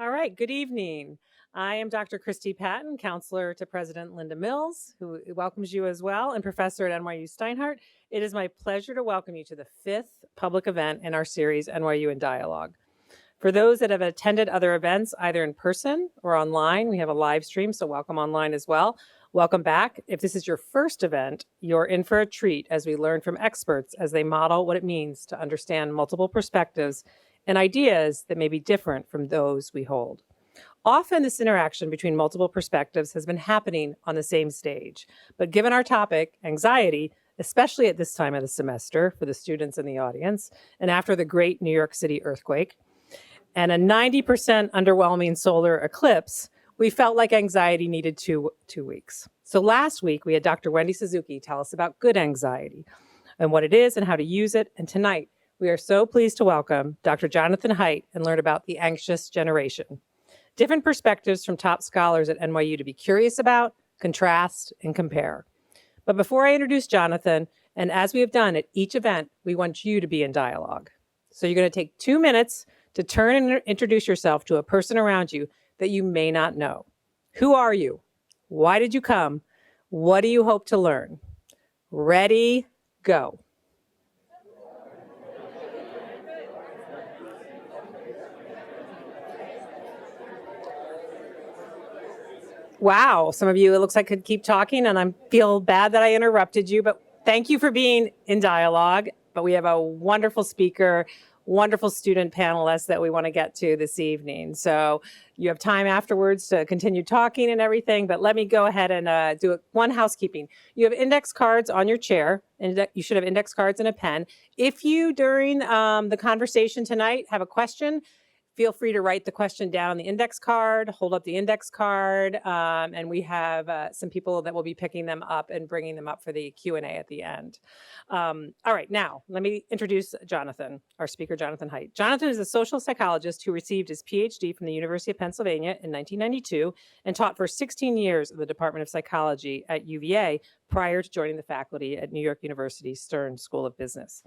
All right, good evening. I am Dr. Christy Patton, counselor to President Linda Mills, who welcomes you as well, and professor at NYU Stern Jonathan Haidt. It is my pleasure to welcome you to the fifth public event in our series, NYU in Dialogue. For those that have attended other events, either in person or online, we have a live stream, so welcome online as well. Welcome back. If this is your first event, you're in for a treat as we learn from experts as they model what it means to understand multiple perspectives and ideas that may be different from those we hold. Often this interaction between multiple perspectives has been happening on the same stage, but given our topic, anxiety, especially at this time of the semester for the students in the audience, and after the great New York City earthquake, and a 90% underwhelming solar eclipse, we felt like anxiety needed two weeks. So last week, we had Dr. Wendy Suzuki tell us about good anxiety and what it is and how to use it. And tonight, we are so pleased to welcome Dr. Jonathan Haidt and learn about the anxious generation. Different perspectives from top scholars at NYU to be curious about, contrast, and compare. But before I introduce Jonathan, and as we have done at each event, we want you to be in dialogue. So you're going to take 2 minutes to turn and introduce yourself to a person around you that you may not know. Who are you? Why did you come? What do you hope to learn? Ready, go. Wow, some of you, it looks like could keep talking, and I feel bad that I interrupted you, but thank you for being in dialogue. But we have a wonderful speaker, wonderful student panelists that we want to get to this evening. So you have time afterwards to continue talking and everything, but let me go ahead and do one housekeeping. You have index cards on your chair, and you should have index cards and a pen. If you, during the conversation tonight, have a question, feel free to write the question down on the index card, hold up the index card, and we have some people that will be picking them up and bringing them up for the Q&A at the end. All right, now let me introduce Jonathan, our speaker, Jonathan Haidt. Jonathan is a social psychologist who received his PhD from the University of Pennsylvania in 1992 and taught for 16 years in the Department of Psychology at UVA prior to joining the faculty at New York University Stern School of Business.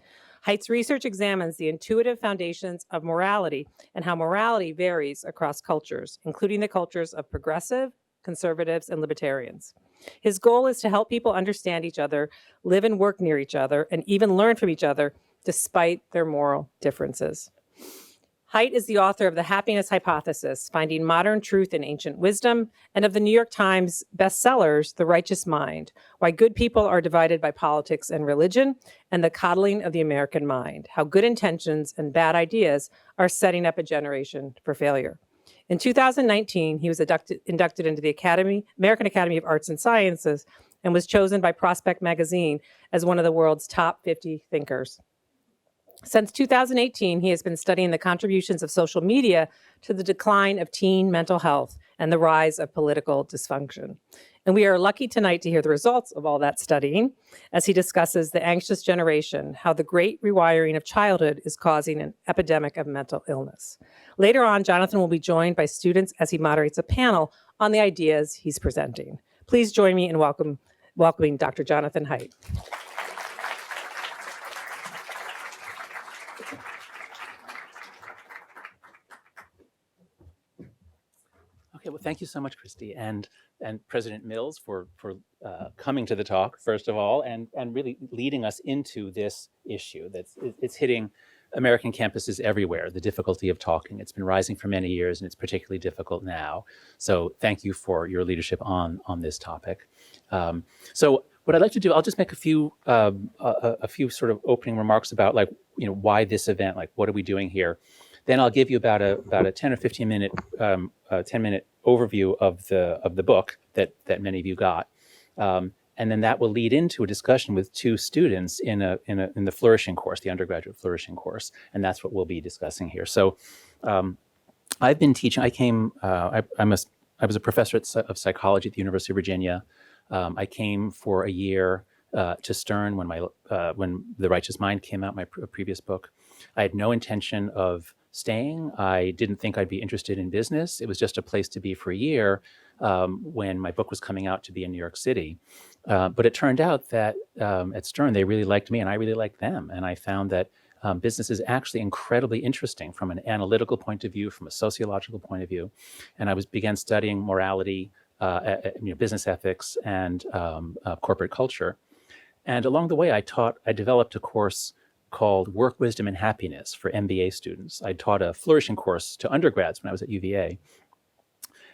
Haidt's research examines the intuitive foundations of morality and how morality varies across cultures, including the cultures of progressive, conservatives, and libertarians. His goal is to help people understand each other, live and work near each other, and even learn from each other despite their moral differences. Haidt is the author of The Happiness Hypothesis, Finding Modern Truth in Ancient Wisdom, and of the New York Times bestsellers, The Righteous Mind, Why Good People Are Divided by Politics and Religion, and The Coddling of the American Mind, How Good Intentions and Bad Ideas Are Setting Up a Generation for Failure. In 2019, he was inducted into the American Academy of Arts and Sciences and was chosen by Prospect Magazine as one of the world's top 50 thinkers. Since 2018, he has been studying the contributions of social media to the decline of teen mental health and the rise of political dysfunction. And we are lucky tonight to hear the results of all that studying as he discusses the anxious generation, how the great rewiring of childhood is causing an epidemic of mental illness. Later on, Jonathan will be joined by students as he moderates a panel on the ideas he's presenting. Please join me in welcoming Dr. Jonathan Haidt. Okay, well, thank you so much, Christy, and President Mills for coming to the talk, first of all, and really leading us into this issue it's hitting American campuses everywhere, the difficulty of talking. It's been rising for many years, and it's particularly difficult now. So thank you for your leadership on this topic. So what I'd like to do, I'll just make a few sort of opening remarks about, like, why this event, like, what are we doing here? Then I'll give you about a 10 or 15 minute 10-minute overview of the book that many of you got, and then that will lead into a discussion with two students in the flourishing course, the undergraduate flourishing course, and that's what we'll be discussing here. So I've been teaching. I was a professor of psychology at the University of Virginia. I came for a year to Stern when The Righteous Mind came out, my previous book. I had no intention of staying. I didn't think I'd be interested in business. It was just a place to be for a year when my book was coming out to be in New York City. But it turned out that at Stern, they really liked me and I really liked them. And I found that business is actually incredibly interesting from an analytical point of view, from a sociological point of view. And I began studying morality, business ethics, and corporate culture. And along the way, I developed a course called Work, Wisdom, and Happiness for MBA students. I taught a flourishing course to undergrads when I was at UVA.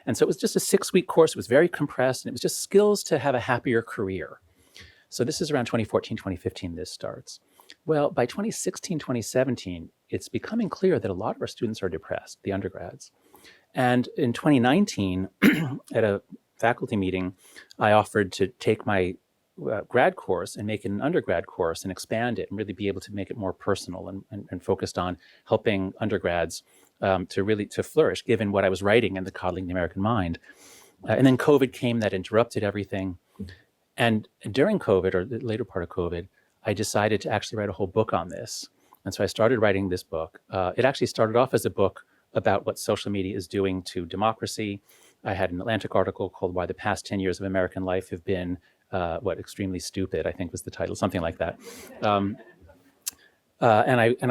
And so it was just a 6-week course. It was very compressed, and it was just skills to have a happier career. So this is around 2014, 2015, this starts. Well, by 2016, 2017, it's becoming clear that a lot of our students are depressed, the undergrads. And in 2019, at a faculty meeting, I offered to take my grad course and make it an undergrad course and expand it and really be able to make it more personal and focused on helping undergrads to flourish, given what I was writing in the Coddling the American Mind. And then COVID came, that interrupted everything. And during COVID, or the later part of COVID, I decided to actually write a whole book on this. And so I started writing this book. It actually started off as a book about what social media is doing to democracy. I had an Atlantic article called Why the Past 10 Years of American Life Have Been, Extremely Stupid, I think was the title, something like that. And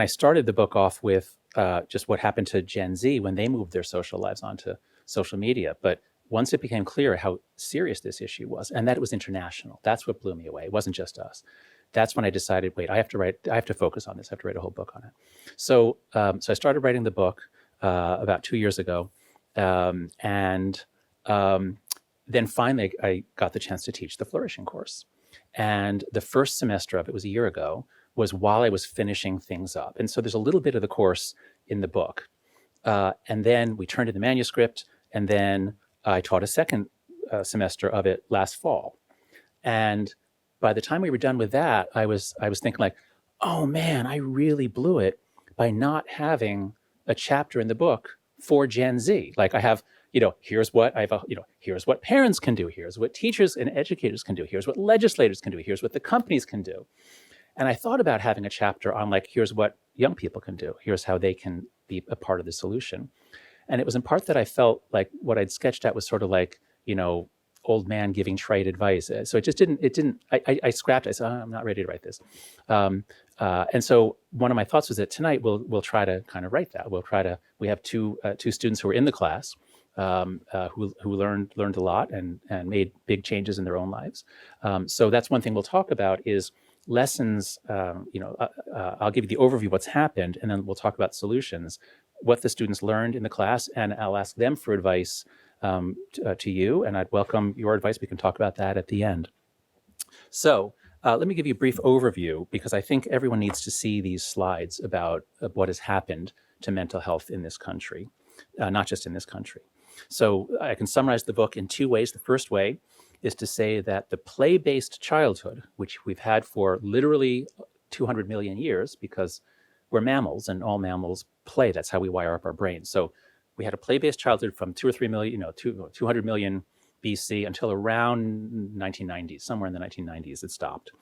I started the book off with just what happened to Gen Z when they moved their social lives onto social media. But once it became clear how serious this issue was and that it was international, that's what blew me away. It wasn't just us. That's when I decided, wait, I have to focus on this. I have to write a whole book on it. So I started writing the book about 2 years ago. Then finally I got the chance to teach the flourishing course. And the first semester of it was a year ago, was while I was finishing things up. And so there's a little bit of the course in the book. And then we turned in the manuscript, and then I taught a second semester of it last fall. And by the time we were done with that, I was thinking like, oh man, I really blew it by not having a chapter in the book for Gen Z. Like I have, here's what here's what parents can do. Here's what teachers and educators can do. Here's what legislators can do. Here's what the companies can do. And I thought about having a chapter on like, here's what young people can do. Here's how they can be a part of the solution. And it was in part that I felt like what I'd sketched out was sort of like, old man giving trite advice. So it just didn't, I scrapped it. I said, I'm not ready to write this. And so one of my thoughts was that tonight we'll try to kind of write that. We have two students who are in the class who learned a lot and made big changes in their own lives. So that's one thing we'll talk about is lessons. I'll give you the overview of what's happened, and then we'll talk about solutions, what the students learned in the class, and I'll ask them for advice to you, and I'd welcome your advice. We can talk about that at the end. So let me give you a brief overview, because I think everyone needs to see these slides about what has happened to mental health in this country, not just in this country. So I can summarize the book in two ways. The first way is to say that the play-based childhood, which we've had for literally 200 million years, because we're mammals and all mammals play. That's how we wire up our brains. So we had a play-based childhood from 2 or 3 million, 200 million BC until around 1990s, somewhere in the 1990s it stopped.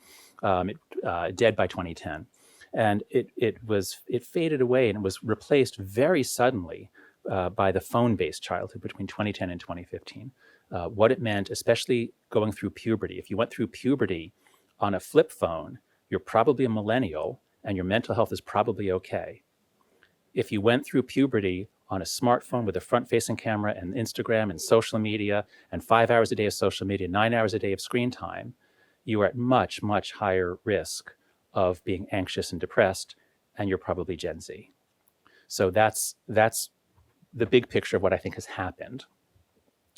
Dead by 2010. And it faded away and was replaced very suddenly by the phone-based childhood between 2010 and 2015. What it meant, especially going through puberty. If you went through puberty on a flip phone, you're probably a millennial and your mental health is probably okay. If you went through puberty on a smartphone with a front-facing camera and Instagram and social media and 5 hours a day of social media, 9 hours a day of screen time, you are at much, much higher risk of being anxious and depressed, and you're probably Gen Z. So that's the big picture of what I think has happened.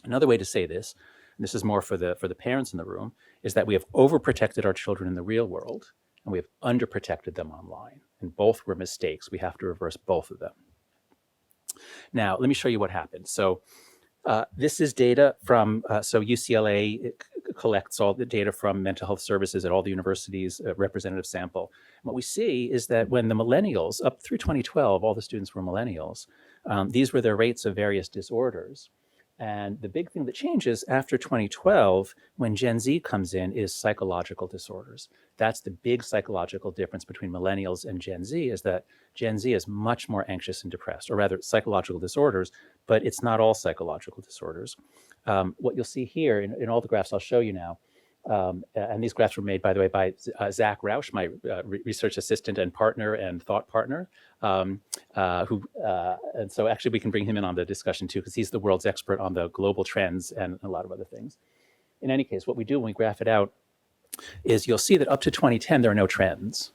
Another way to say this, and this is more for the parents in the room, is that we have overprotected our children in the real world, and we have underprotected them online. And both were mistakes. We have to reverse both of them. Now, let me show you what happened. So this is data from, UCLA collects all the data from mental health services at all the universities, a representative sample. And what we see is that when the millennials, up through 2012, all the students were millennials, these were their rates of various disorders. And the big thing that changes after 2012, when Gen Z comes in, is psychological disorders. That's the big psychological difference between millennials and Gen Z, is that Gen Z is much more anxious and depressed, or rather psychological disorders, but it's not all psychological disorders. What you'll see here in all the graphs I'll show you now And these graphs were made, by the way, by Zach Rausch, my research assistant and partner and thought partner, and so actually we can bring him in on the discussion too, because he's the world's expert on the global trends and a lot of other things. In any case, what we do when we graph it out is you'll see that up to 2010, there are no trends.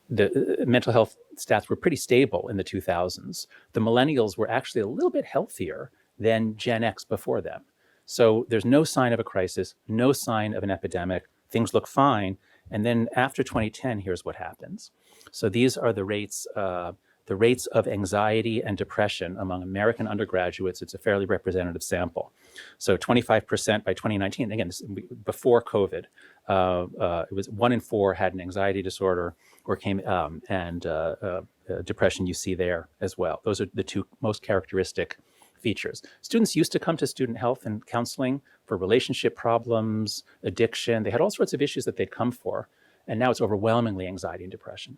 The mental health stats were pretty stable in the 2000s. The millennials were actually a little bit healthier than Gen X before them. So there's no sign of a crisis, no sign of an epidemic. Things look fine. And then after 2010, here's what happens. So these are the rates of anxiety and depression among American undergraduates. It's a fairly representative sample. So 25% by 2019, again, this, before COVID, it was 1 in 4 had an anxiety disorder or came, depression you see there as well. Those are the two most characteristic features. Students used to come to student health and counseling for relationship problems, addiction. They had all sorts of issues that they'd come for. And now it's overwhelmingly anxiety and depression.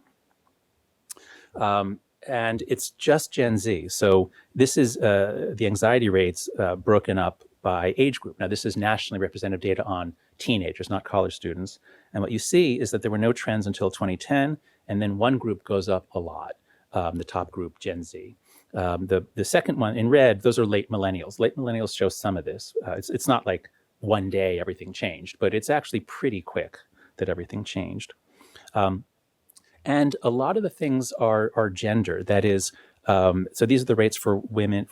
And it's just Gen Z. So this is the anxiety rates broken up by age group. Now, this is nationally representative data on teenagers, not college students. And what you see is that there were no trends until 2010, and then one group goes up a lot, the top group, Gen Z. The second one in red, those are late millennials. Late millennials show some of this. It's not like one day everything changed, but it's actually pretty quick that everything changed. And a lot of the things are gender. That is, so these are the rates for women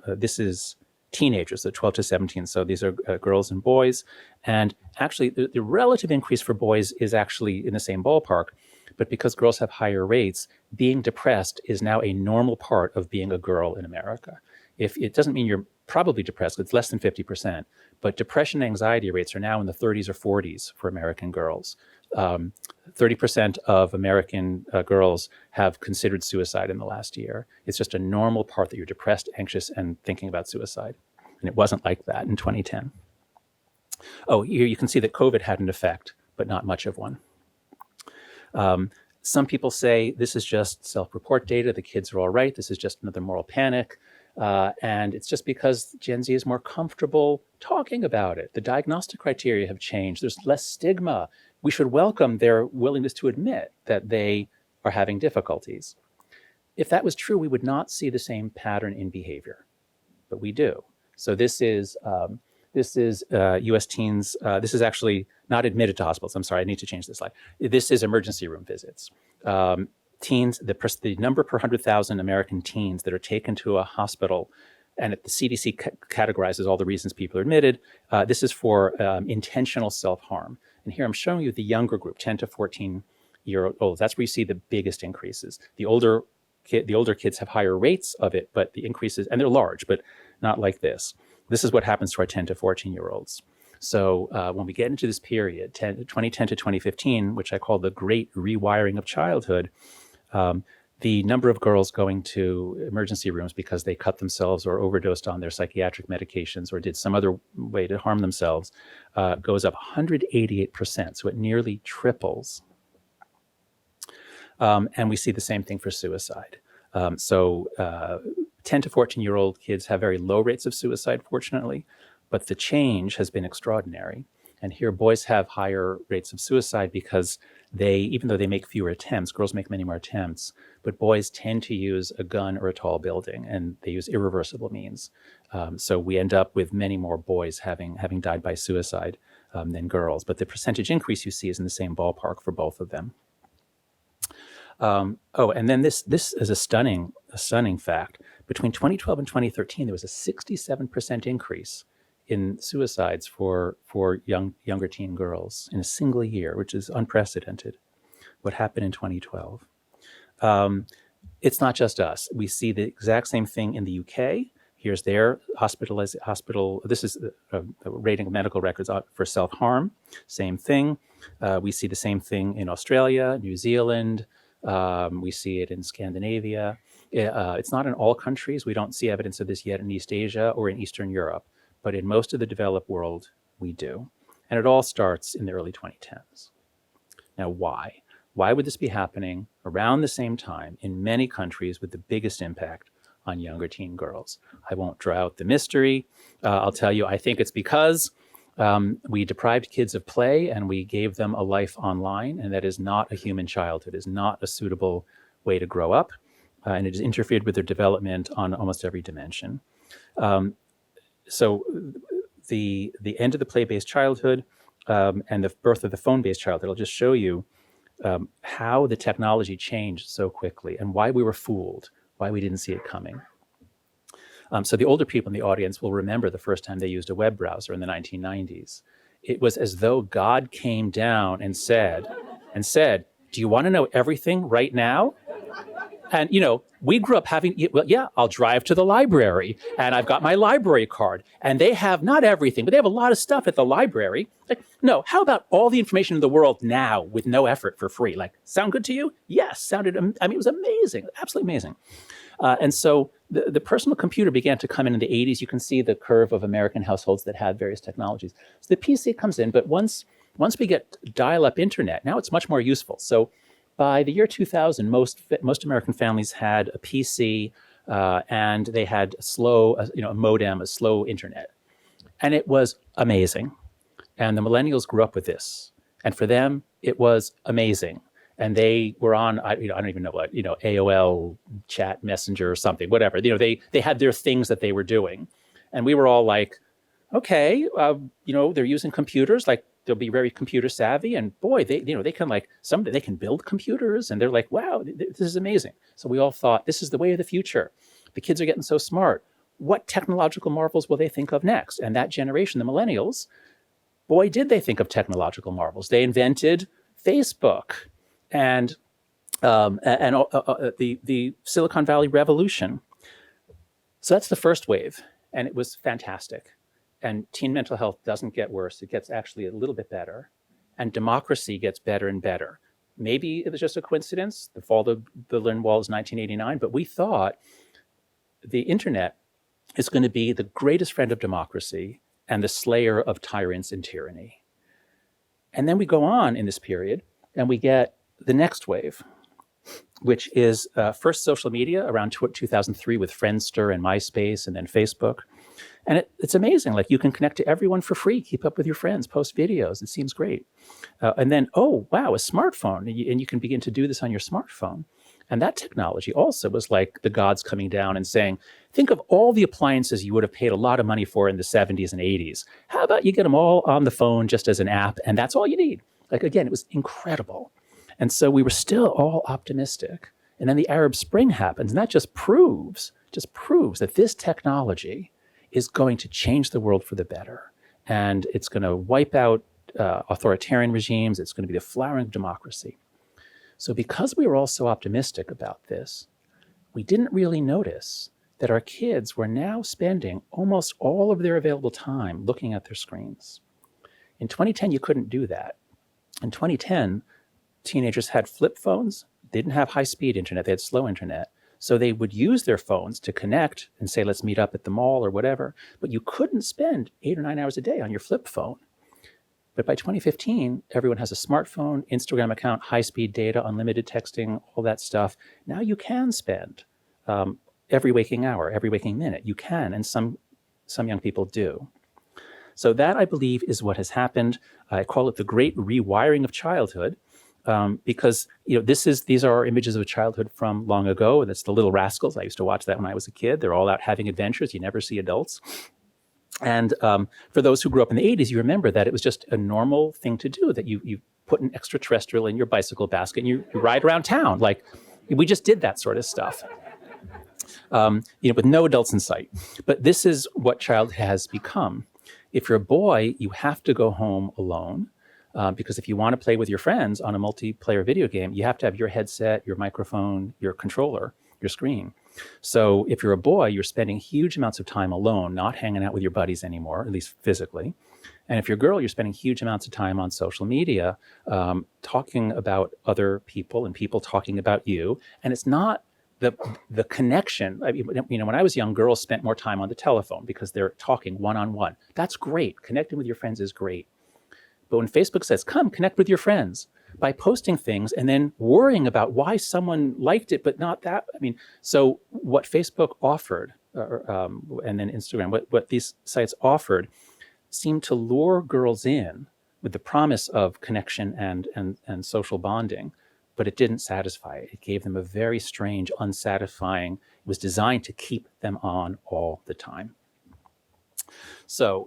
this is teenagers, so 12 to 17. So these are girls and boys. And actually the relative increase for boys is actually in the same ballpark, but because girls have higher rates, being depressed is now a normal part of being a girl in America. If it doesn't mean you're probably depressed, it's less than 50%, but depression and anxiety rates are now in the 30s or 40s for American girls. 30% of American girls have considered suicide in the last year. It's just a normal part that you're depressed, anxious, and thinking about suicide. And it wasn't like that in 2010. Oh, here you can see that COVID had an effect, but not much of one. Some people say this is just self-report data. The kids are all right. This is just another moral panic. And it's just because Gen Z is more comfortable talking about it. The diagnostic criteria have changed. There's less stigma. We should welcome their willingness to admit that they are having difficulties. If that was true, we would not see the same pattern in behavior, but we do. So this is U.S. teens. This is actually not admitted to hospitals. I'm sorry, I need to change this slide. This is emergency room visits. Teens, the number per 100,000 American teens that are taken to a hospital, and the CDC categorizes all the reasons people are admitted. This is for intentional self-harm. And here I'm showing you the younger group, 10 to 14-year-olds. That's where you see the biggest increases. The older kids have higher rates of it, but the increases, and they're large, but not like this. This is what happens to our 10 to 14-year-olds. So when we get into this period, 2010 to 2015, which I call the great rewiring of childhood, the number of girls going to emergency rooms because they cut themselves or overdosed on their psychiatric medications or did some other way to harm themselves goes up 188%. So it nearly triples. And we see the same thing for suicide. 10 to 14-year-old kids have very low rates of suicide, fortunately, but the change has been extraordinary. And here boys have higher rates of suicide because even though they make fewer attempts, girls make many more attempts, but boys tend to use a gun or a tall building, and they use irreversible means. So we end up with many more boys having died by suicide than girls. But the percentage increase you see is in the same ballpark for both of them. And then this is a stunning fact. Between 2012 and 2013, there was a 67% increase in suicides for younger teen girls in a single year, which is unprecedented. What happened in 2012? It's not just us. We see the exact same thing in the UK. Here's their hospital. This is a rating of medical records for self-harm. Same thing. We see the same thing in Australia, New Zealand. We see it in Scandinavia. It's not in all countries. We don't see evidence of this yet in East Asia or in Eastern Europe. But in most of the developed world, we do. And it all starts in the early 2010s. Now, why? Why would this be happening around the same time in many countries with the biggest impact on younger teen girls? I won't draw out the mystery. I'll tell you, I think it's because We deprived kids of play and we gave them a life online, and that is not a human childhood. It is not a suitable way to grow up, and it has interfered with their development on almost every dimension. So the end of the play-based childhood and the birth of the phone-based childhood, I'll just show you how the technology changed so quickly and why we were fooled, why we didn't see it coming. So the older people in the audience will remember the first time they used a web browser in the 1990s. It was as though God came down and said, do you want to know everything right now? And, we grew up having, well, yeah, I'll drive to the library and I've got my library card and they have not everything, but they have a lot of stuff at the library. Like, no, how about all the information in the world now with no effort for free? Like, sound good to you? Yes, it was amazing, absolutely amazing. And so the personal computer began to come in the 80s. You can see the curve of American households that had various technologies. So the PC comes in, but once we get dial-up internet, now it's much more useful. So by the year 2000, most American families had a PC and they had a modem, a slow internet. And it was amazing. And the millennials grew up with this. And for them, it was amazing. And they were on, I don't even know what, AOL, chat, messenger or something, whatever. They had their things that they were doing. And we were all like, okay, they're using computers, like they'll be very computer savvy. And boy, they can build computers. And they're like, wow, this is amazing. So we all thought, this is the way of the future. The kids are getting so smart. What technological marvels will they think of next? And that generation, the millennials, boy, did they think of technological marvels. They invented Facebook and the Silicon Valley Revolution. So that's the first wave, and it was fantastic. And teen mental health doesn't get worse. It gets actually a little bit better. And democracy gets better and better. Maybe it was just a coincidence. The fall of the Berlin Wall is 1989, but we thought the internet is going to be the greatest friend of democracy and the slayer of tyrants and tyranny. And then we go on in this period, and we get the next wave, which is first social media around 2003 with Friendster and MySpace and then Facebook. And it's amazing. Like, you can connect to everyone for free, keep up with your friends, post videos. It seems great. And then, oh, wow, a smartphone. And you can begin to do this on your smartphone. And that technology also was like the gods coming down and saying, think of all the appliances you would have paid a lot of money for in the 70s and 80s. How about you get them all on the phone just as an app, and that's all you need? Like, again, it was incredible. And so we were still all optimistic. And then the Arab Spring happens, and that just proves that this technology is going to change the world for the better. And it's going to wipe out authoritarian regimes. It's going to be the flowering of democracy. So because we were all so optimistic about this, we didn't really notice that our kids were now spending almost all of their available time looking at their screens. In 2010, you couldn't do that. In 2010, teenagers had flip phones, didn't have high-speed internet, they had slow internet. So they would use their phones to connect and say, let's meet up at the mall or whatever. But you couldn't spend 8 or 9 hours a day on your flip phone. But by 2015, everyone has a smartphone, Instagram account, high-speed data, unlimited texting, all that stuff. Now you can spend every waking hour, every waking minute. You can, and some young people do. So that, I believe, is what has happened. I call it the great rewiring of childhood. Because these are images of childhood from long ago, and it's the Little Rascals. I used to watch that when I was a kid. They're all out having adventures. You never see adults. And for those who grew up in the 80s, you remember that it was just a normal thing to do, that you put an extraterrestrial in your bicycle basket and you ride around town. Like, we just did that sort of stuff, with no adults in sight. But this is what childhood has become. If you're a boy, you have to go home alone. Because if you want to play with your friends on a multiplayer video game, you have to have your headset, your microphone, your controller, your screen. So if you're a boy, you're spending huge amounts of time alone, not hanging out with your buddies anymore, at least physically. And if you're a girl, you're spending huge amounts of time on social media, talking about other people and people talking about you. And it's not the connection. I mean, when I was young, girls spent more time on the telephone because they're talking one-on-one. That's great. Connecting with your friends is great. But when Facebook says, come connect with your friends by posting things and then worrying about why someone liked it, but not that. So what Facebook offered, and then Instagram, what these sites offered seemed to lure girls in with the promise of connection and social bonding, but it didn't satisfy it. It gave them a very strange, unsatisfying, it was designed to keep them on all the time. So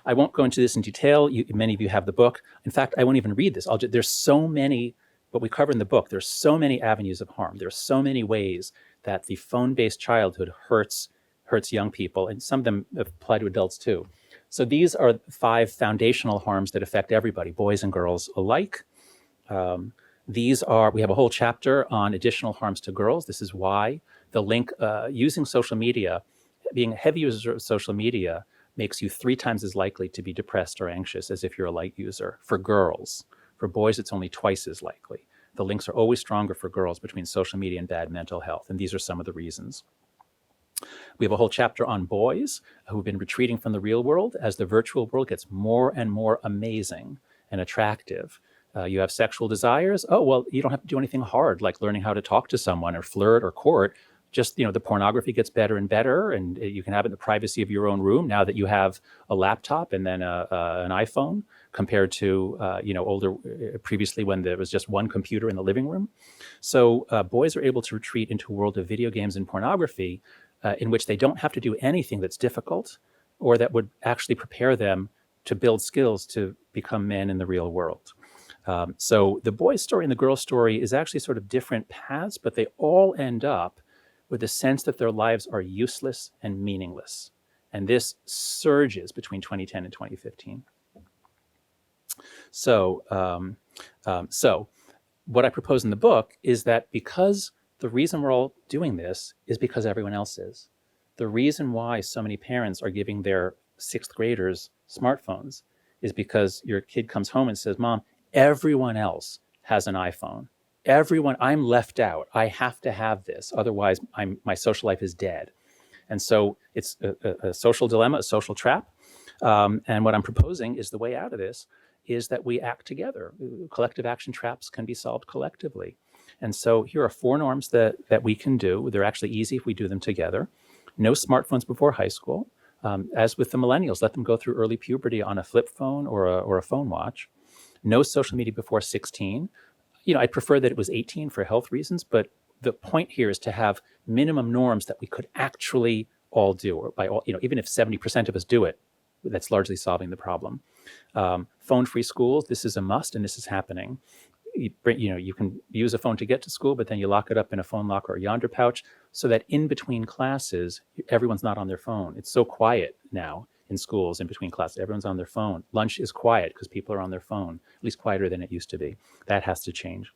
I won't go into this in detail. Many of you have the book. In fact, I won't even read this. There's so many, what we cover in the book, there's so many avenues of harm. There's so many ways that the phone-based childhood hurts young people, and some of them apply to adults too. So these are 5 foundational harms that affect everybody, boys and girls alike. We have a whole chapter on additional harms to girls. This is why the link, using social media, being a heavy user of social media makes you 3 times as likely to be depressed or anxious as if you're a light user for girls. For boys, it's only twice as likely. The links are always stronger for girls between social media and bad mental health, and these are some of the reasons. We have a whole chapter on boys who've been retreating from the real world as the virtual world gets more and more amazing and attractive. You have sexual desires. Oh, well, you don't have to do anything hard like learning how to talk to someone or flirt or court. Just, the pornography gets better and better, and you can have it in the privacy of your own room now that you have a laptop and then an iPhone, compared to, older previously when there was just one computer in the living room. So boys are able to retreat into a world of video games and pornography in which they don't have to do anything that's difficult or that would actually prepare them to build skills to become men in the real world. So the boy's story and the girl's story is actually sort of different paths, but they all end up with the sense that their lives are useless and meaningless. And this surges between 2010 and 2015. So what I propose in the book is that because the reason we're all doing this is because everyone else is. The reason why so many parents are giving their 6th graders smartphones is because your kid comes home and says, Mom, everyone else has an iPhone. I'm left out. I have to have this. Otherwise, my social life is dead. And so it's a social dilemma, a social trap. And what I'm proposing is the way out of this is that we act together. Collective action traps can be solved collectively. And so here are 4 norms that we can do. They're actually easy if we do them together. No smartphones before high school. As with the millennials, let them go through early puberty on a flip phone or a phone watch. No social media before 16. I'd prefer that it was 18 for health reasons, but the point here is to have minimum norms that we could actually all do, or by all, even if 70% of us do it, that's largely solving the problem. Phone-free schools, this is a must, and this is happening. You can use a phone to get to school, but then you lock it up in a phone locker or yonder pouch so that in between classes, everyone's not on their phone. It's so quiet now in schools in between classes. Everyone's on their phone. Lunch is quiet because people are on their phone, at least quieter than it used to be. That has to change.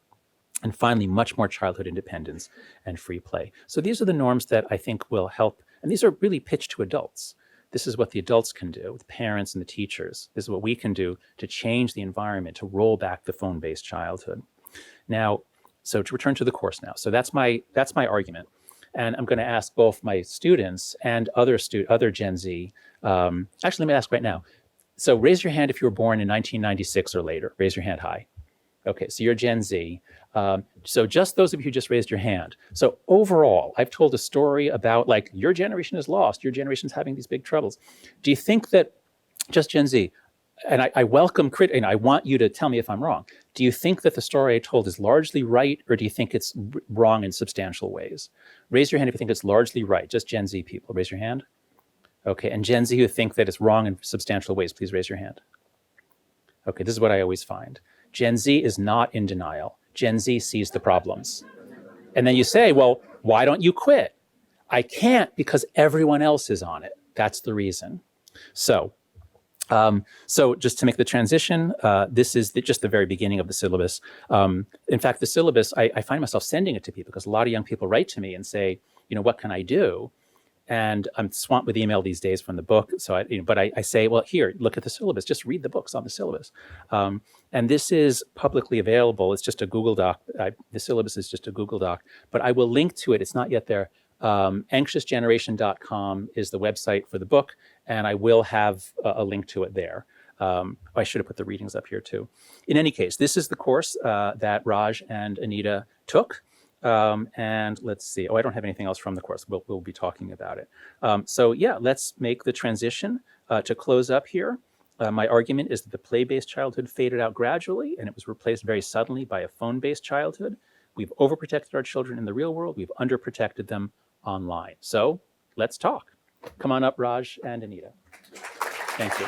And finally, much more childhood independence and free play. So these are the norms that I think will help. And these are really pitched to adults. This is what the adults can do, the parents and the teachers. This is what we can do to change the environment, to roll back the phone-based childhood. Now, so to return to the course now. So that's my argument. And I'm going to ask both my students and other Gen Z. Actually, let me ask right now. So raise your hand if you were born in 1996 or later. Raise your hand high. Okay, so you're Gen Z. So just those of you who just raised your hand. So overall, I've told a story about your generation is lost, your generation's having these big troubles. Do you think that, just Gen Z, and I welcome and I want you to tell me if I'm wrong. Do you think that the story I told is largely right, or do you think it's wrong in substantial ways? Raise your hand if you think it's largely right. Just Gen Z people, raise your hand. Okay, and Gen Z who think that it's wrong in substantial ways, please raise your hand. Okay, this is what I always find. Gen Z is not in denial. Gen Z sees the problems. And then you say, well, why don't you quit? I can't because everyone else is on it. That's the reason. So just to make the transition, this is just the very beginning of the syllabus. In fact, the syllabus, I find myself sending it to people because a lot of young people write to me and say, what can I do? And I'm swamped with email these days from the book. So I say, well, here, look at the syllabus. Just read the books on the syllabus. And this is publicly available. It's just a Google Doc. The syllabus is just a Google Doc, but I will link to it. It's not yet there. Anxiousgeneration.com is the website for the book, and I will have a link to it there. I should have put the readings up here too. In any case, this is the course that Raj and Anita took. And let's see. I don't have anything else from the course. We'll be talking about it. So yeah, let's make the transition to close up here. My argument is that the play-based childhood faded out gradually and it was replaced very suddenly by a phone-based childhood. We've overprotected our children in the real world. We've underprotected them online. So let's talk. Come on up, Raj and Anita. Thank you.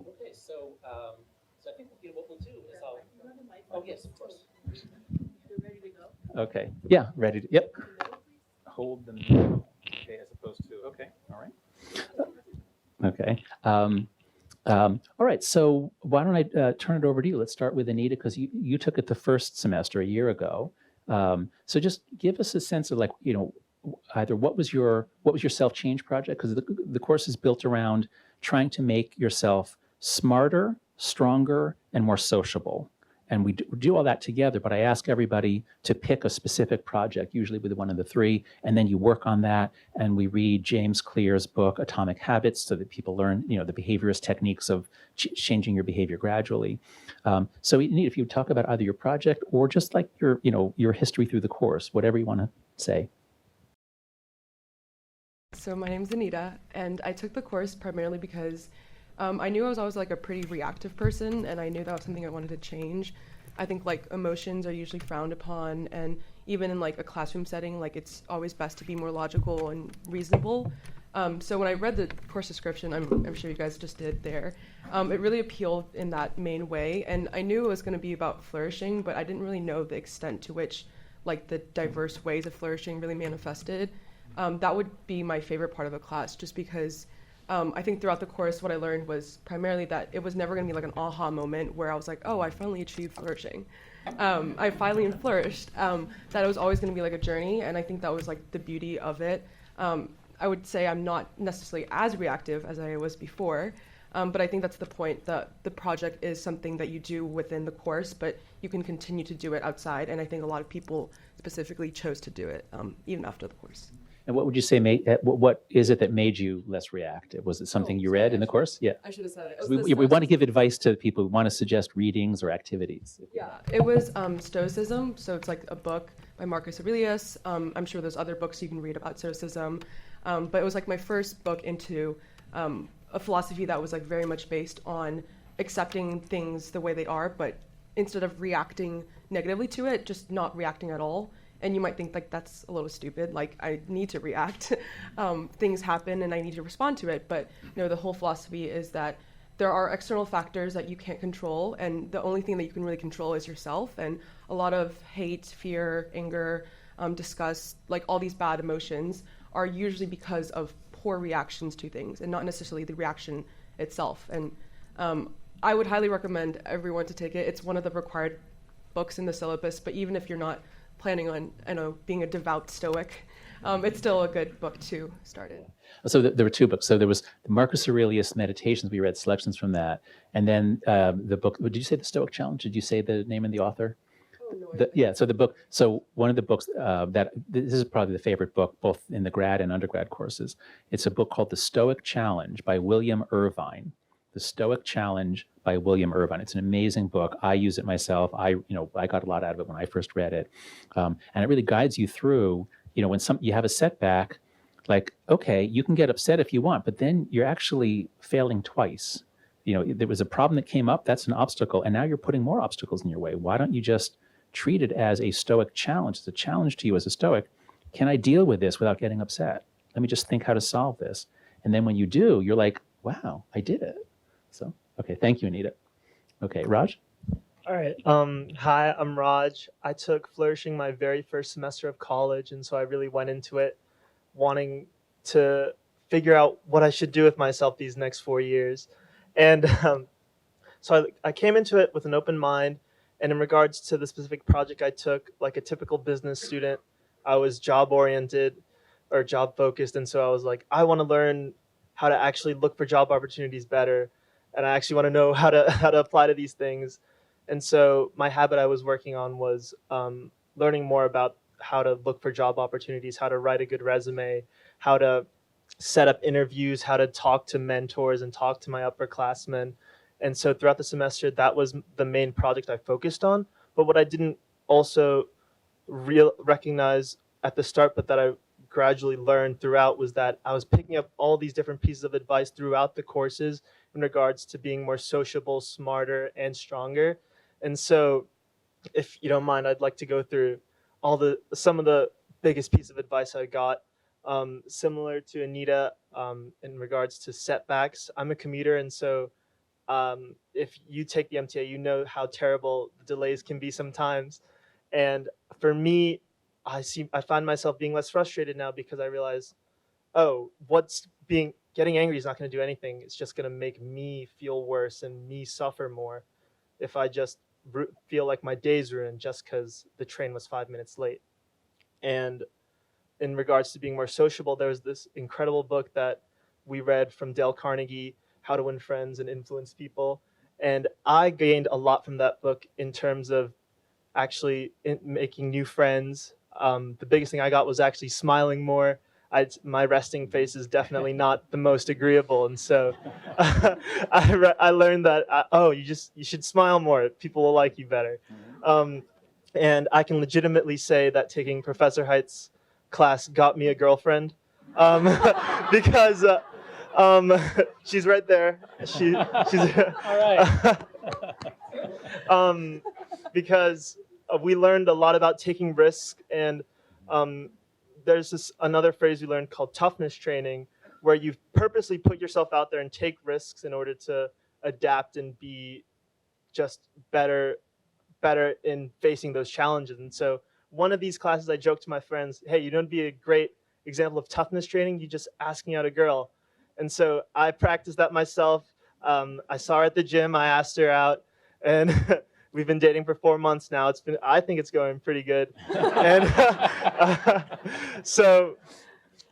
Okay, so I think what we'll do is oh yes, of course. You're ready to go? Okay, yeah, ready to, yep. Hold them, okay, as opposed to, okay, all right. Okay. All right, so why don't I turn it over to you? Let's start with Anita, because you took it the first semester a year ago. So just give us a sense of, like, you know, either what was your self-change project? Because the course is built around trying to make yourself smarter, stronger, and more sociable. And we do all that together, but I ask everybody to pick a specific project, usually with one of the three, and then you work on that, and we read James Clear's book, Atomic Habits, so that people learn, you know, the behaviorist techniques of changing your behavior gradually. So if you talk about either your project or just like your history through the course, whatever you want to say. So my name is Anita, and I took the course primarily because I knew I was always like a pretty reactive person, and I knew that was something I wanted to change. I think like emotions are usually frowned upon, and even in like a classroom setting, like it's always best to be more logical and reasonable. So when I read the course description, I'm sure you guys just did there, it really appealed in that main way, and I knew it was going to be about flourishing, but I didn't really know the extent to which like the diverse ways of flourishing really manifested. That would be my favorite part of the class, just because I think throughout the course, what I learned was primarily that it was never going to be like an aha moment where I was like, oh, I finally achieved flourishing. I finally flourished. That it was always going to be like a journey, and I think that was like the beauty of it. I would say I'm not necessarily as reactive as I was before, but I think that's the point, that the project is something that you do within the course, but you can continue to do it outside, and I think a lot of people specifically chose to do it even after the course. And what would you say what is it that made you less reactive? Was it something you read in the course? Yeah. I should have said it. We want to give advice to people who want to suggest readings or activities. Yeah, it was Stoicism. So it's like a book by Marcus Aurelius. I'm sure there's other books you can read about Stoicism. But it was like my first book into a philosophy that was like very much based on accepting things the way they are, but instead of reacting negatively to it, just not reacting at all. And you might think like that's a little stupid, like I need to react. Things happen and I need to respond to it. But the whole philosophy is that there are external factors that you can't control, and the only thing that you can really control is yourself. And a lot of hate, fear, anger, disgust, like all these bad emotions are usually because of poor reactions to things and not necessarily the reaction itself. And I would highly recommend everyone to take it. It's one of the required books in the syllabus, but even if you're not planning on being a devout Stoic, it's still a good book to start in. So there were two books. So there was the Marcus Aurelius Meditations. We read selections from that, and then the book. Did you say the Stoic Challenge? Did you say the name of the author? Oh, no, Yeah. So the book. So one of the books that this is probably the favorite book, both in the grad and undergrad courses. It's a book called The Stoic Challenge by William Irvine. The Stoic Challenge by William Irvine. It's an amazing book. I use it myself. I got a lot out of it when I first read it, and it really guides you through. When you have a setback, like, okay, you can get upset if you want, but then you're actually failing twice. There was a problem that came up. That's an obstacle, and now you're putting more obstacles in your way. Why don't you just treat it as a Stoic challenge? It's a challenge to you as a Stoic. Can I deal with this without getting upset? Let me just think how to solve this. And then when you do, you're like, wow, I did it. So, okay, thank you, Anita. Okay, Raj? All right. Hi, I'm Raj. I took flourishing my very first semester of college, and so I really went into it wanting to figure out what I should do with myself these next 4 years. And so I came into it with an open mind, and in regards to the specific project I took, like a typical business student, I was job-oriented or job-focused, and so I was like, I want to learn how to actually look for job opportunities better. And I actually want to know how to apply to these things. And so my habit I was working on was learning more about how to look for job opportunities, how to write a good resume, how to set up interviews, how to talk to mentors and talk to my upperclassmen. And so throughout the semester, that was the main project I focused on. But what I didn't also recognize at the start, but that I gradually learned throughout, was that I was picking up all these different pieces of advice throughout the courses in regards to being more sociable, smarter, and stronger. And so, if you don't mind, I'd like to go through some of the biggest piece of advice I got. Similar to Anita, in regards to setbacks. I'm a commuter, and so if you take the MTA, you know how terrible the delays can be sometimes. And for me, I find myself being less frustrated now because I realize, oh, getting angry is not going to do anything. It's just going to make me feel worse and me suffer more if I just feel like my day's ruined just because the train was 5 minutes late. And in regards to being more sociable, there was this incredible book that we read from Dale Carnegie, How to Win Friends and Influence People. And I gained a lot from that book in terms of actually making new friends. The biggest thing I got was actually smiling more. My resting face is definitely not the most agreeable. And so I learned that, you should smile more. People will like you better. And I can legitimately say that taking Professor Haidt's class got me a girlfriend, because she's right there. She's All right. because we learned a lot about taking risks, and there's another phrase we learned called toughness training, where you purposely put yourself out there and take risks in order to adapt and be just better in facing those challenges. And so one of these classes, I joked to my friends, hey, you know what'd be a great example of toughness training? You just asking out a girl. And so I practiced that myself. I saw her at the gym, I asked her out, and we've been dating for 4 months now. I think it's going pretty good. And so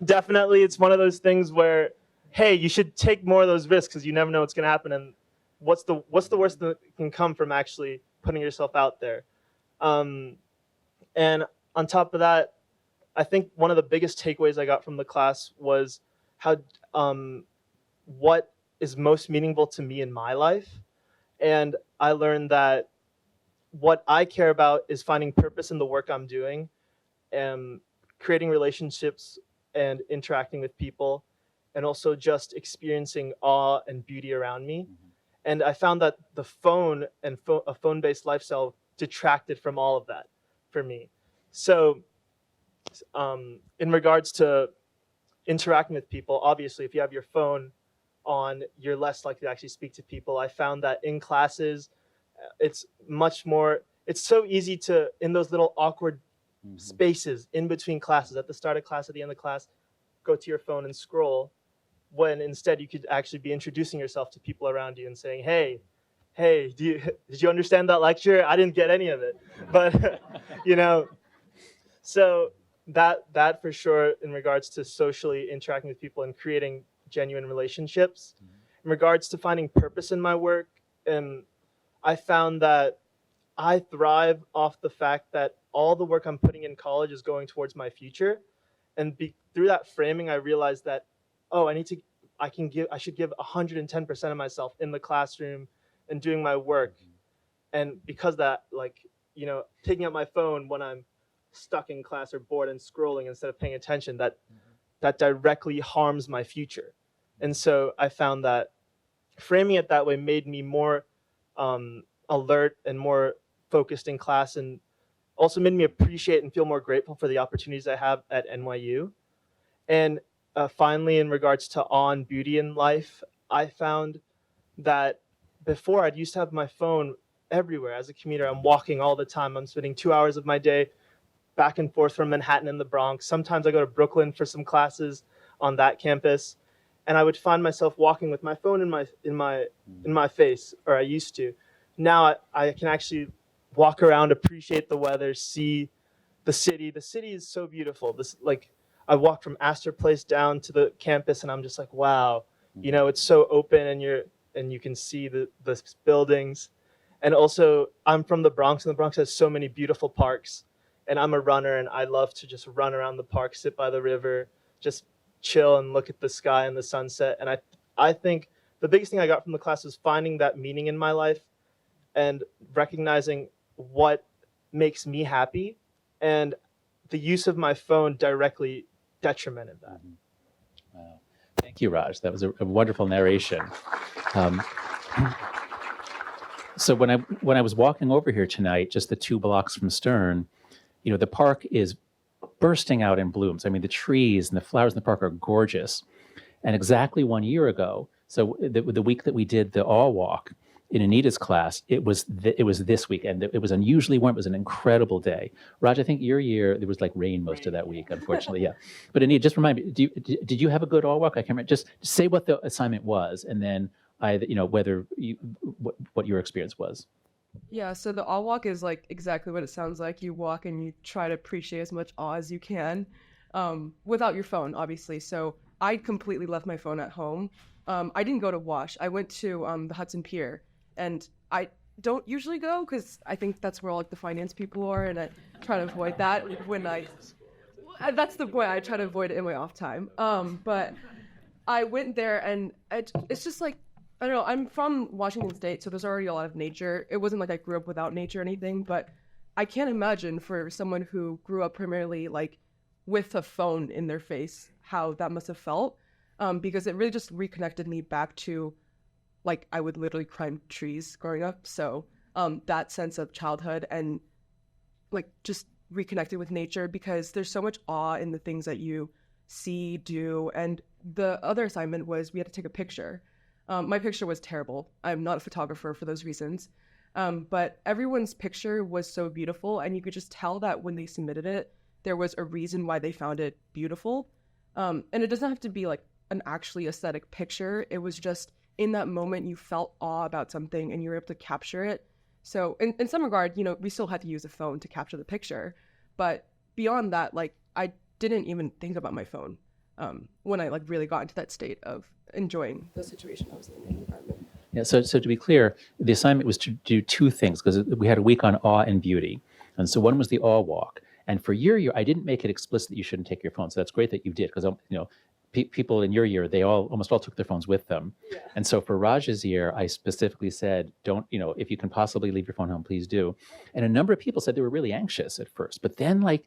definitely it's one of those things where, hey, you should take more of those risks because you never know what's going to happen. And what's the worst that can come from actually putting yourself out there? And on top of that, I think one of the biggest takeaways I got from the class was how what is most meaningful to me in my life. And I learned that what I care about is finding purpose in the work I'm doing, and creating relationships and interacting with people, and also just experiencing awe and beauty around me. And I found that the phone and a phone-based lifestyle detracted from all of that for me. So in regards to interacting with people, obviously, if you have your phone on, you're less likely to actually speak to people. I found that in classes, it's so easy to, in those little awkward spaces in between classes, at the start of class, at the end of class, go to your phone and scroll, when instead you could actually be introducing yourself to people around you and saying, hey, did you understand that lecture? I didn't get any of it. But, so that for sure in regards to socially interacting with people and creating genuine relationships. In regards to finding purpose in my work, I found that I thrive off the fact that all the work I'm putting in college is going towards my future. And through that framing, I realized that, I should give 110% of myself in the classroom and doing my work. And because that, taking out my phone when I'm stuck in class or bored and scrolling instead of paying attention, that directly harms my future. And so I found that framing it that way made me more alert and more focused in class, and also made me appreciate and feel more grateful for the opportunities I have at NYU. And finally, in regards to awe and beauty in life, I found that before I'd used to have my phone everywhere. As a commuter, I'm walking all the time. I'm spending 2 hours of my day back and forth from Manhattan and the Bronx. Sometimes I go to Brooklyn for some classes on that campus, and I would find myself walking with my phone in my face, or I used to. Now I can actually walk around, appreciate the weather, see the city. The city is so beautiful. I walked from Astor Place down to the campus, and I'm just like, wow, it's so open, and you can see the buildings. And also, I'm from the Bronx, and the Bronx has so many beautiful parks. And I'm a runner, and I love to just run around the park, sit by the river, just chill and look at the sky and the sunset. And I think the biggest thing I got from the class was finding that meaning in my life and recognizing what makes me happy. And the use of my phone directly detrimented that. Wow. Thank you, Raj. That was a wonderful narration. Um, so when I was walking over here tonight, just the 2 blocks from Stern, the park is bursting out in blooms. I mean, the trees and the flowers in the park are gorgeous. And exactly 1 year ago, so the week that we did the All Walk in Anita's class, it was this weekend. It was unusually warm. It was an incredible day. Raj, I think your year there was like rain most of that week, unfortunately. Yeah, but Anita, just remind me, did you have a good All Walk? I can't remember. Just say what the assignment was, and then whether what your experience was. Yeah, so the All Walk is like exactly what it sounds like. You walk and you try to appreciate as much awe as you can, without your phone, obviously. So I completely left my phone at home. I didn't go to Wash. I went to the Hudson Pier, and I don't usually go because I think that's where all like the finance people are, and I try to avoid that that's the point. I try to avoid it in my off time. But I went there, and it's just like, I don't know, I'm from Washington State, so there's already a lot of nature. It wasn't like I grew up without nature or anything, but I can't imagine for someone who grew up primarily like with a phone in their face, how that must have felt, because it really just reconnected me back to, like, I would literally climb trees growing up. So that sense of childhood and like just reconnected with nature, because there's so much awe in the things that you see, do. And the other assignment was we had to take a picture. My picture was terrible. I'm not a photographer for those reasons. But everyone's picture was so beautiful, and you could just tell that when they submitted it, there was a reason why they found it beautiful. And it doesn't have to be like an actually aesthetic picture. It was just in that moment you felt awe about something and you were able to capture it. So in some regard, we still had to use a phone to capture the picture. But beyond that, like, I didn't even think about my phone when I like really got into that state of enjoying the situation I was in the environment. Yeah, so to be clear, the assignment was to do 2 things, because we had a week on awe and beauty. And so one was the awe walk. And for your year, I didn't make it explicit that you shouldn't take your phone. So that's great that you did, because people in your year, they almost all took their phones with them. Yeah. And so for Raj's year, I specifically said, don't, if you can possibly leave your phone home, please do. And a number of people said they were really anxious at first, but then like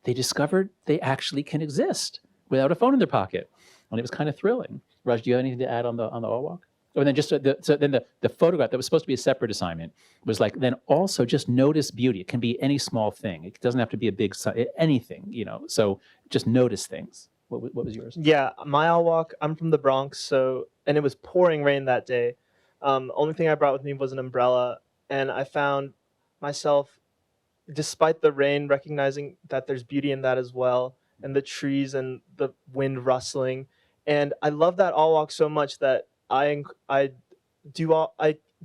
they discovered they actually can exist without a phone in their pocket. And it was kind of thrilling. Raj, do you have anything to add on the all walk? Or then just the photograph that was supposed to be a separate assignment was like, then also just notice beauty. It can be any small thing. It doesn't have to be a big anything, so just notice things. What was yours? Yeah, my all walk, I'm from the Bronx, and it was pouring rain that day. Only thing I brought with me was an umbrella, and I found myself, despite the rain, recognizing that there's beauty in that as well, and the trees and the wind rustling. And I love that all walk so much that I do all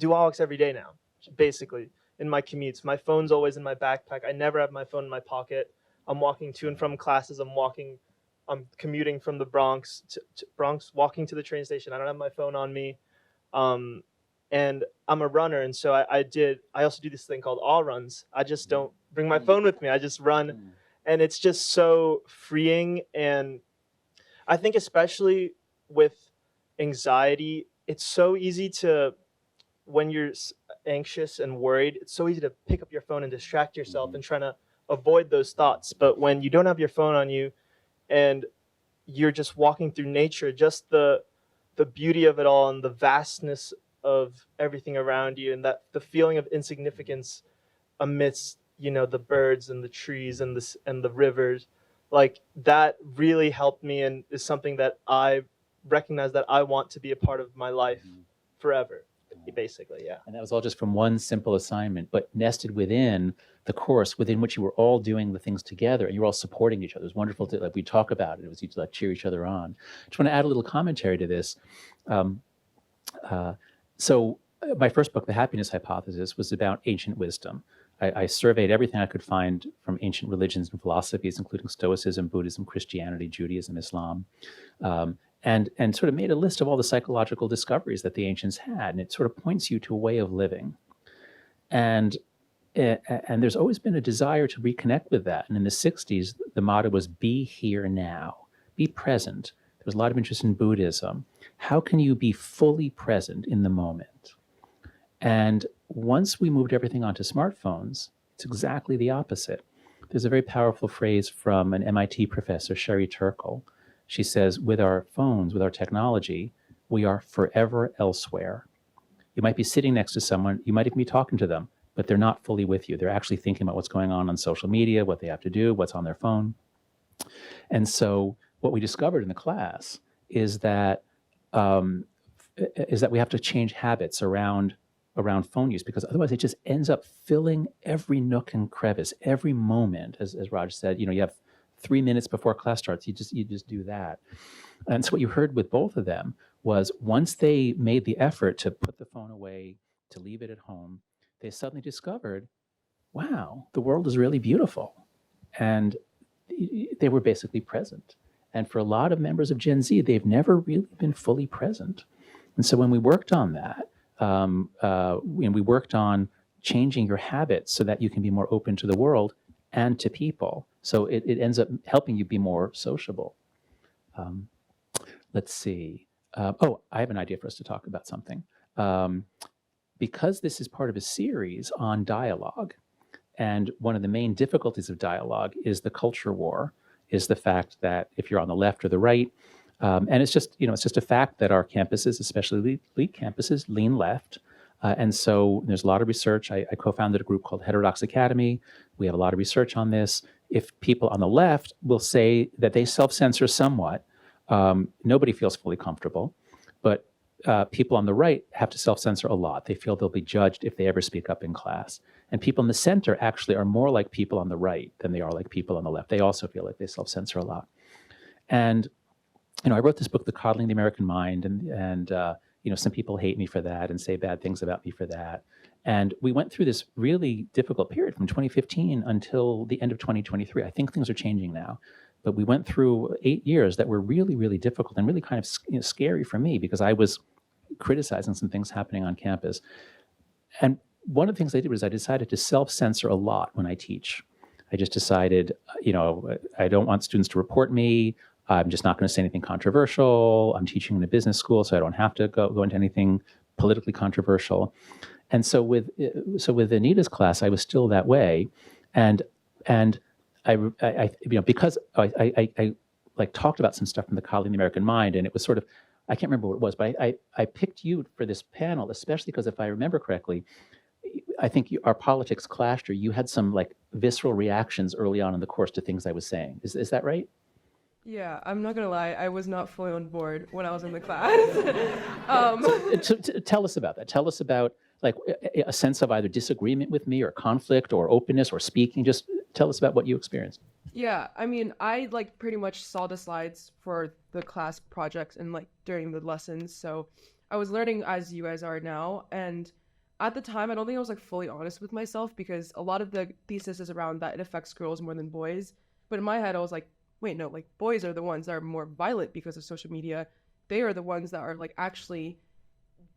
walks every day now, basically, in my commutes. My phone's always in my backpack. I never have my phone in my pocket. I'm walking to and from classes. I'm commuting from the Bronx to walking to the train station. I don't have my phone on me. And I'm a runner, and so I also do this thing called all runs. I just don't bring my phone with me. I just run, and it's just so freeing. And I think especially with anxiety, it's so easy to, when you're anxious and worried, it's so easy to pick up your phone and distract yourself and trying to avoid those thoughts. But when you don't have your phone on you and you're just walking through nature, just the beauty of it all and the vastness of everything around you, and that the feeling of insignificance amidst the birds and the trees and the rivers, like that really helped me, and is something that I recognize that I want to be a part of my life forever, basically. Yeah. And that was all just from one simple assignment, but nested within the course within which you were all doing the things together, and you were all supporting each other. It was wonderful to, like, we talk about it. It was each like cheer each other on. Just want to add a little commentary to this. So my first book, The Happiness Hypothesis, was about ancient wisdom. I surveyed everything I could find from ancient religions and philosophies, including Stoicism, Buddhism, Christianity, Judaism, Islam, and sort of made a list of all the psychological discoveries that the ancients had, and it sort of points you to a way of living. And there's always been a desire to reconnect with that. And in the 60s, the motto was be here now, be present. There was a lot of interest in Buddhism. How can you be fully present in the moment? And once we moved everything onto smartphones, it's exactly the opposite. there's a very powerful phrase from an MIT professor, Sherry Turkle. She says, with our phones, with our technology, we are forever elsewhere. You might be sitting next to someone, you might even be talking to them, but they're not fully with you. They're actually thinking about what's going on social media, what they have to do, what's on their phone. And so what we discovered in the class is that we have to change habits around phone use, because otherwise it just ends up filling every nook and crevice, every moment. As Raj said, you have 3 minutes before class starts, you just do that. And so what you heard with both of them was, once they made the effort to put the phone away, to leave it at home, they suddenly discovered, wow, the world is really beautiful. And they were basically present. And for a lot of members of Gen Z, they've never really been fully present. And so when we worked on that, and we worked on changing your habits so that you can be more open to the world and to people. So it ends up helping you be more sociable. Let's see. I have an idea for us to talk about something. Because this is part of a series on dialogue, and one of the main difficulties of dialogue is the culture war, is the fact that if you're on the left or the right, and it's just a fact that our campuses, especially elite campuses, lean left. And so there's a lot of research. I co-founded a group called Heterodox Academy. We have a lot of research on this. If people on the left will say that they self-censor somewhat, nobody feels fully comfortable. But people on the right have to self-censor a lot. They feel they'll be judged if they ever speak up in class. And people in the center actually are more like people on the right than they are like people on the left. They also feel like they self-censor a lot. And I wrote this book, The Coddling the American Mind, and some people hate me for that and say bad things about me for that. And we went through this really difficult period from 2015 until the end of 2023. I think things are changing now. But we went through 8 years that were really, really difficult and really kind of scary for me, because I was criticizing some things happening on campus. And one of the things I did was I decided to self-censor a lot when I teach. I just decided, I don't want students to report me. I'm just not going to say anything controversial. I'm teaching in a business school, so I don't have to go into anything politically controversial. And so with Anita's class, I was still that way. And I because I like talked about some stuff from the Coddling the American Mind, and it was sort of, I can't remember what it was, but I picked you for this panel, especially because if I remember correctly, I think our politics clashed, or you had some like visceral reactions early on in the course to things I was saying. Is that right? Yeah, I'm not gonna lie, I was not fully on board when I was in the class. So tell us about that. Tell us about like a sense of either disagreement with me or conflict or openness or speaking. Just tell us about what you experienced. Yeah, I mean, I like pretty much saw the slides for the class projects and like during the lessons. So I was learning as you guys are now. And at the time, I don't think I was like fully honest with myself, because a lot of the thesis is around that it affects girls more than boys. But in my head, I was like, wait, no, like boys are the ones that are more violent because of social media. They are the ones that are like actually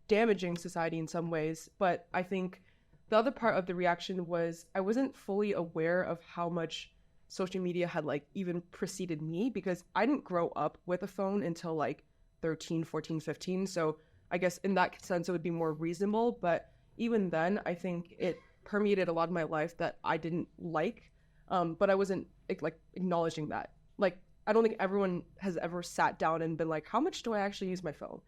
damaging society in some ways. But I think the other part of the reaction was I wasn't fully aware of how much social media had like even preceded me, because I didn't grow up with a phone until like 13, 14, 15. So I guess in that sense, it would be more reasonable. But even then, I think it permeated a lot of my life that I didn't like. But I wasn't like acknowledging that. Like, I don't think everyone has ever sat down and been like, how much do I actually use my phone?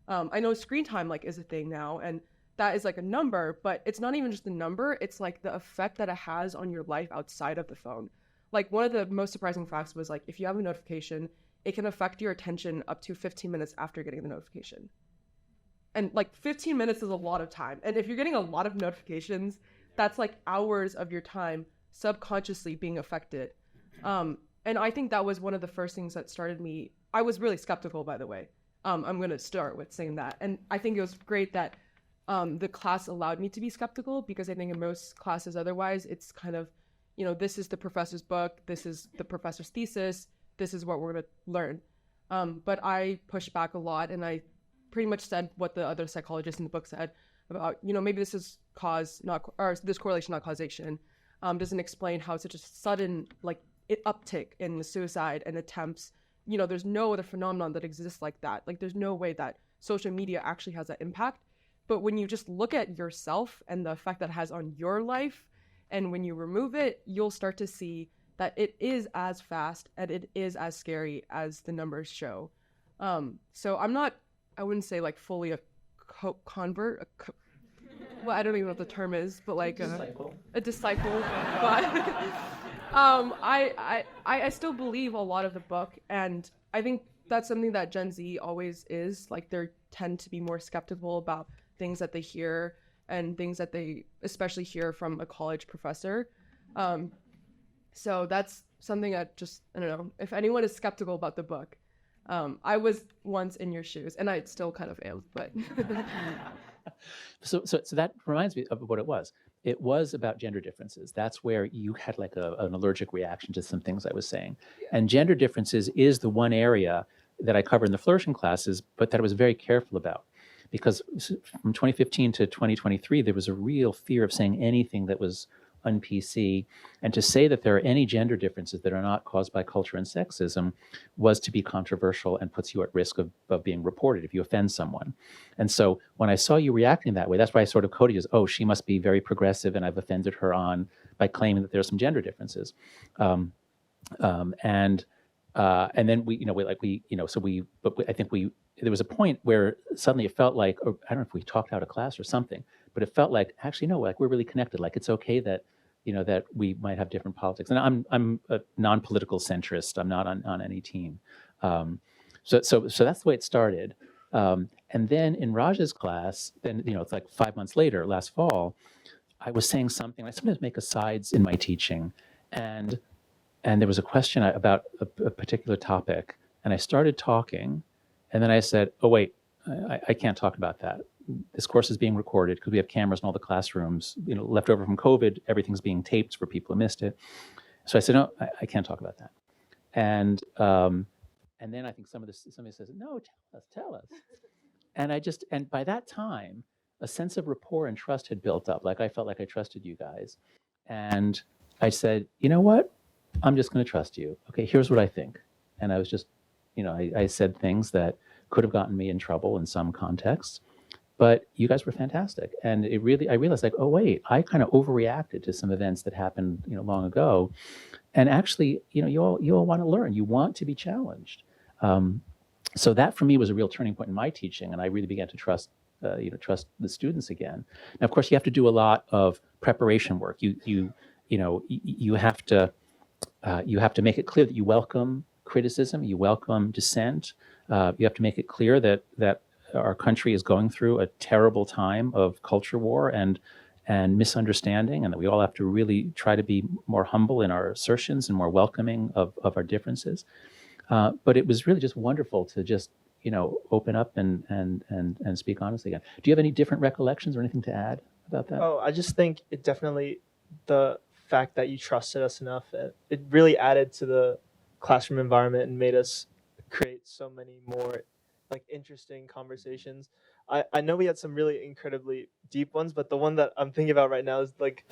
I know screen time like is a thing now, and that is like a number, but it's not even just a number. It's like the effect that it has on your life outside of the phone. Like, one of the most surprising facts was like, if you have a notification, it can affect your attention up to 15 minutes after getting the notification. And like 15 minutes is a lot of time. And if you're getting a lot of notifications, that's like hours of your time subconsciously being affected. And I think that was one of the first things that started me. I was really skeptical, by the way. I'm going to start with saying that. And I think it was great that the class allowed me to be skeptical, because I think in most classes otherwise, it's kind of, this is the professor's book, this is the professor's thesis, this is what we're going to learn. But I pushed back a lot, and I pretty much said what the other psychologists in the book said about, maybe this is this correlation, not causation, doesn't explain how such a sudden, like, uptick in the suicide and attempts. There's no other phenomenon that exists like that. Like, there's no way that social media actually has that impact. But when you just look at yourself and the effect that it has on your life, and when you remove it, you'll start to see that it is as fast and it is as scary as the numbers show. So I wouldn't say like fully a convert, well, I don't even know what the term is, but like a disciple. But I still believe a lot of the book, and I think that's something that Gen Z always is. Like, they tend to be more skeptical about things that they hear and things that they especially hear from a college professor. So that's something that just, I don't know, if anyone is skeptical about the book, I was once in your shoes, and I still kind of am, but. So that reminds me of what it was. It was about gender differences. That's where you had like an allergic reaction to some things I was saying. And gender differences is the one area that I cover in the flourishing classes, but that I was very careful about. Because from 2015 to 2023, there was a real fear of saying anything that was un-PC. And to say that there are any gender differences that are not caused by culture and sexism was to be controversial and puts you at risk of being reported if you offend someone. And so when I saw you reacting that way, that's why I sort of coded you as, oh, she must be very progressive and I've offended her by claiming that there are some gender differences. And then I think there was a point where suddenly it felt like, or I don't know if we talked out of class or something, but it felt like, actually, no, like we're really connected. Like, it's okay that, that we might have different politics. And I'm a non-political centrist. I'm not on any team. So that's the way it started. And then in Raj's class, then, it's like 5 months later, last fall, I was saying something. I sometimes make asides in my teaching. And there was a question about a particular topic. And I started talking. And then I said, oh, wait, I can't talk about that. This course is being recorded because we have cameras in all the classrooms, left over from COVID. Everything's being taped for people who missed it. So I said, no, I can't talk about that. And then I think somebody says, no, tell us. And by that time, a sense of rapport and trust had built up. Like, I felt like I trusted you guys. And I said, you know what? I'm just going to trust you. Okay, here's what I think. And I was just, I said things that could have gotten me in trouble in some contexts. But you guys were fantastic. And I realized, like, oh, wait, I kind of overreacted to some events that happened, long ago. And actually, you all want to learn. You want to be challenged. So that for me was a real turning point in my teaching. And I really began to trust the students again. Now, of course, you have to do a lot of preparation work. You have to make it clear that you welcome criticism, you welcome dissent. You have to make it clear that our country is going through a terrible time of culture war and misunderstanding, and that we all have to really try to be more humble in our assertions and more welcoming of our differences. But it was really just wonderful to just open up and speak honestly again. Do you have any different recollections or anything to add about that? Oh, I just think it definitely, the fact that you trusted us enough, it really added to the classroom environment and made us create so many more like interesting conversations. I know we had some really incredibly deep ones, but the one that I'm thinking about right now is like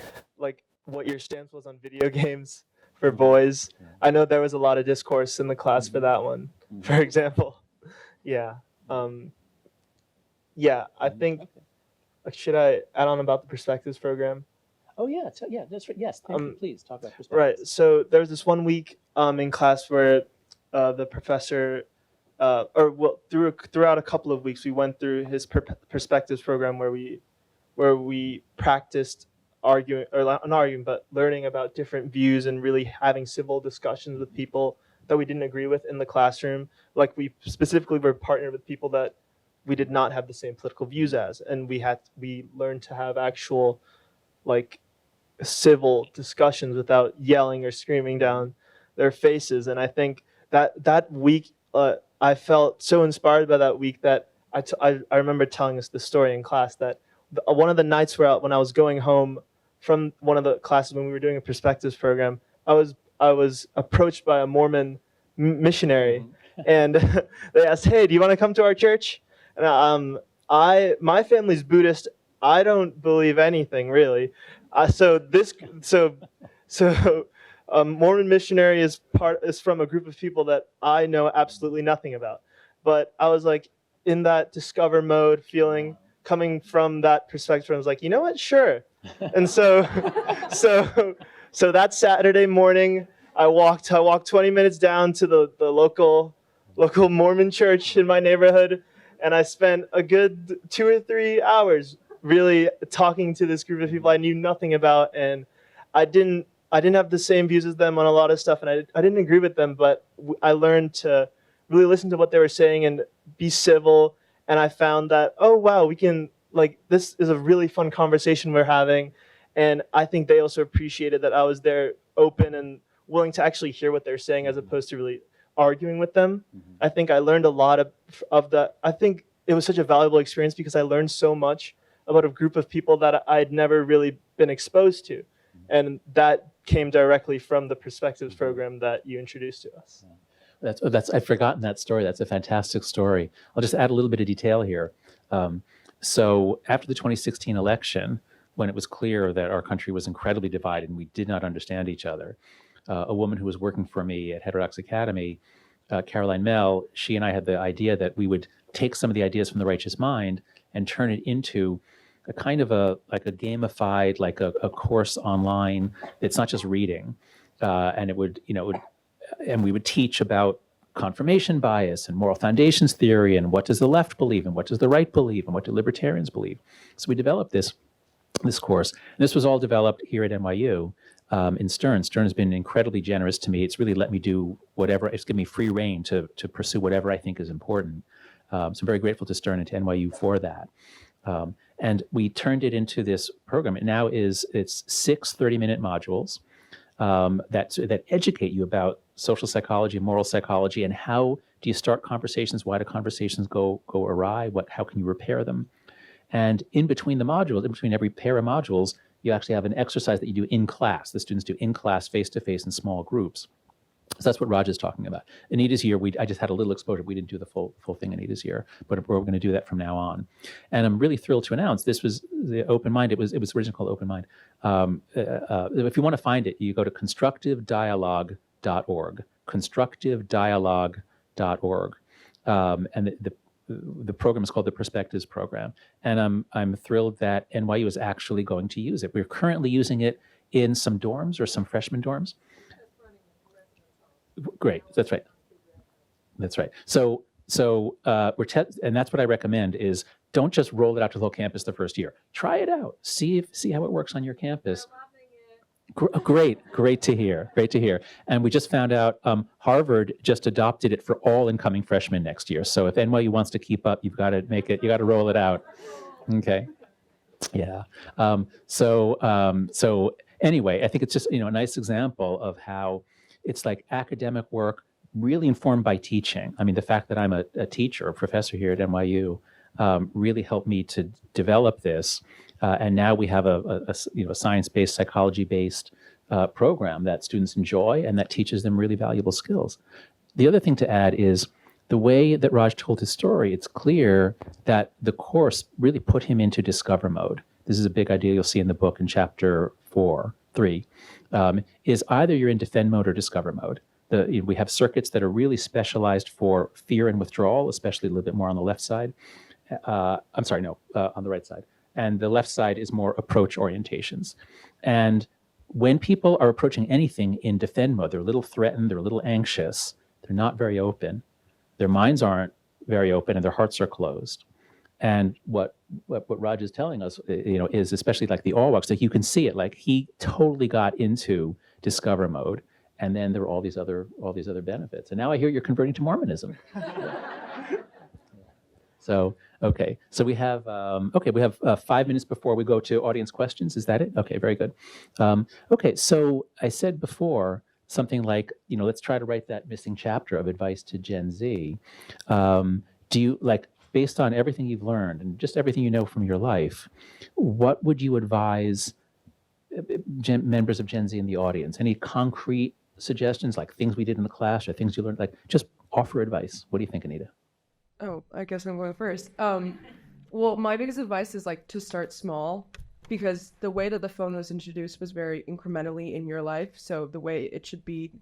what your stance was on video games for boys. I know there was a lot of discourse in the class for that one, for example. Yeah. I think, should I add on about the Perspectives program? Oh, yeah. That's right. Yes. Thank you. Please talk about perspectives. Right. So there was this 1 week in class where the professor, throughout a couple of weeks, we went through his Perspectives program where we practiced learning about different views and really having civil discussions with people that we didn't agree with in the classroom. Like, we specifically were partnered with people that we did not have the same political views as, and we learned to have actual like civil discussions without yelling or screaming down their faces. And I think that week, I felt so inspired by that week that I remember telling us the story in class that one of the nights when I was going home from one of the classes when we were doing a Perspectives program, I was approached by a Mormon missionary, and they asked, "Hey, do you want to come to our church?" And my family's Buddhist. I don't believe anything really. So Mormon missionary is from a group of people that I know absolutely nothing about. But I was like in that discover mode, coming from that perspective. I was like, you know what? Sure. And so that Saturday morning, I walked 20 minutes down to the local Mormon church in my neighborhood, and I spent a good 2 or 3 hours really talking to this group of people I knew nothing about, and I didn't have the same views as them on a lot of stuff, and I didn't agree with them, but I learned to really listen to what they were saying and be civil, and I found that, oh wow, we can, like, this is a really fun conversation we're having, and I think they also appreciated that I was there, open and willing to actually hear what they're saying as opposed to really arguing with them. I think I learned a lot of that. I think it was such a valuable experience because I learned so much about a group of people that I'd never really been exposed to. And that came directly from the Perspectives program that you introduced to us. That's I've forgotten that story. That's a fantastic story. I'll just add a little bit of detail here. So after the 2016 election, when it was clear that our country was incredibly divided and we did not understand each other, a woman who was working for me at Heterodox Academy, Caroline Mell, she and I had the idea that we would take some of the ideas from the Righteous Mind and turn it into a kind of a gamified, like a course online. It's not just reading, and and we would teach about confirmation bias and moral foundations theory and what does the left believe and what does the right believe and what do libertarians believe. So we developed this course. And this was all developed here at NYU in Stern. Stern has been incredibly generous to me. It's really let me do whatever. It's given me free reign to pursue whatever I think is important. So I'm very grateful to Stern and to NYU for that. And we turned it into this program. It now it's 6 30-minute modules that educate you about social psychology, moral psychology, and how do you start conversations? Why do conversations go awry? How can you repair them? And in between the modules, in between every pair of modules, you actually have an exercise that you do in class. The students do in class, face-to-face, in small groups. So that's what Raj is talking about. Anita's year, I just had a little exposure. We didn't do the full thing Anita's year, but we're going to do that from now on. And I'm really thrilled to announce this was the Open Mind. It was originally called Open Mind. If you want to find it, you go to constructivedialogue.org. Constructivedialogue.org. And the program is called the Perspectives Program. And I'm thrilled that NYU is actually going to use it. We're currently using it in some dorms or some freshman dorms. Great, that's right. That's right. So and that's what I recommend is don't just roll it out to the whole campus the first year. Try it out. See how it works on your campus. Great to hear. Great to hear. And we just found out Harvard just adopted it for all incoming freshmen next year. So if NYU wants to keep up, you've got to you got to roll it out. Okay. Yeah. So anyway, I think it's just a nice example of how it's like academic work really informed by teaching. I mean, the fact that I'm a teacher, a professor here at NYU, really helped me to develop this. And now we have a science-based, psychology-based program that students enjoy and that teaches them really valuable skills. The other thing to add is the way that Raj told his story, it's clear that the course really put him into discover mode. This is a big idea you'll see in the book in chapter 3, is either you're in defend mode or discover mode. We have circuits that are really specialized for fear and withdrawal, especially a little bit more on the left side. On the right side. And the left side is more approach orientations. And when people are approaching anything in defend mode, they're a little threatened, they're a little anxious, they're not very open, their minds aren't very open, and their hearts are closed. And what Raj is telling us, is especially like the all walks, like you can see it, like he totally got into discover mode, and then there were all these other benefits. And now I hear you're converting to Mormonism. So we have 5 minutes before we go to audience questions. Is that it? Okay, very good. So I said before something like, let's try to write that missing chapter of advice to Gen Z. Do you, based on everything you've learned and just everything you know from your life, what would you advise members of Gen Z in the audience? Any concrete suggestions, like things we did in the class or things you learned? Just offer advice. What do you think, Anita? Oh, I guess I'm going first. Well, my biggest advice is to start small, because the way that the phone was introduced was very incrementally in your life. So the way it should be,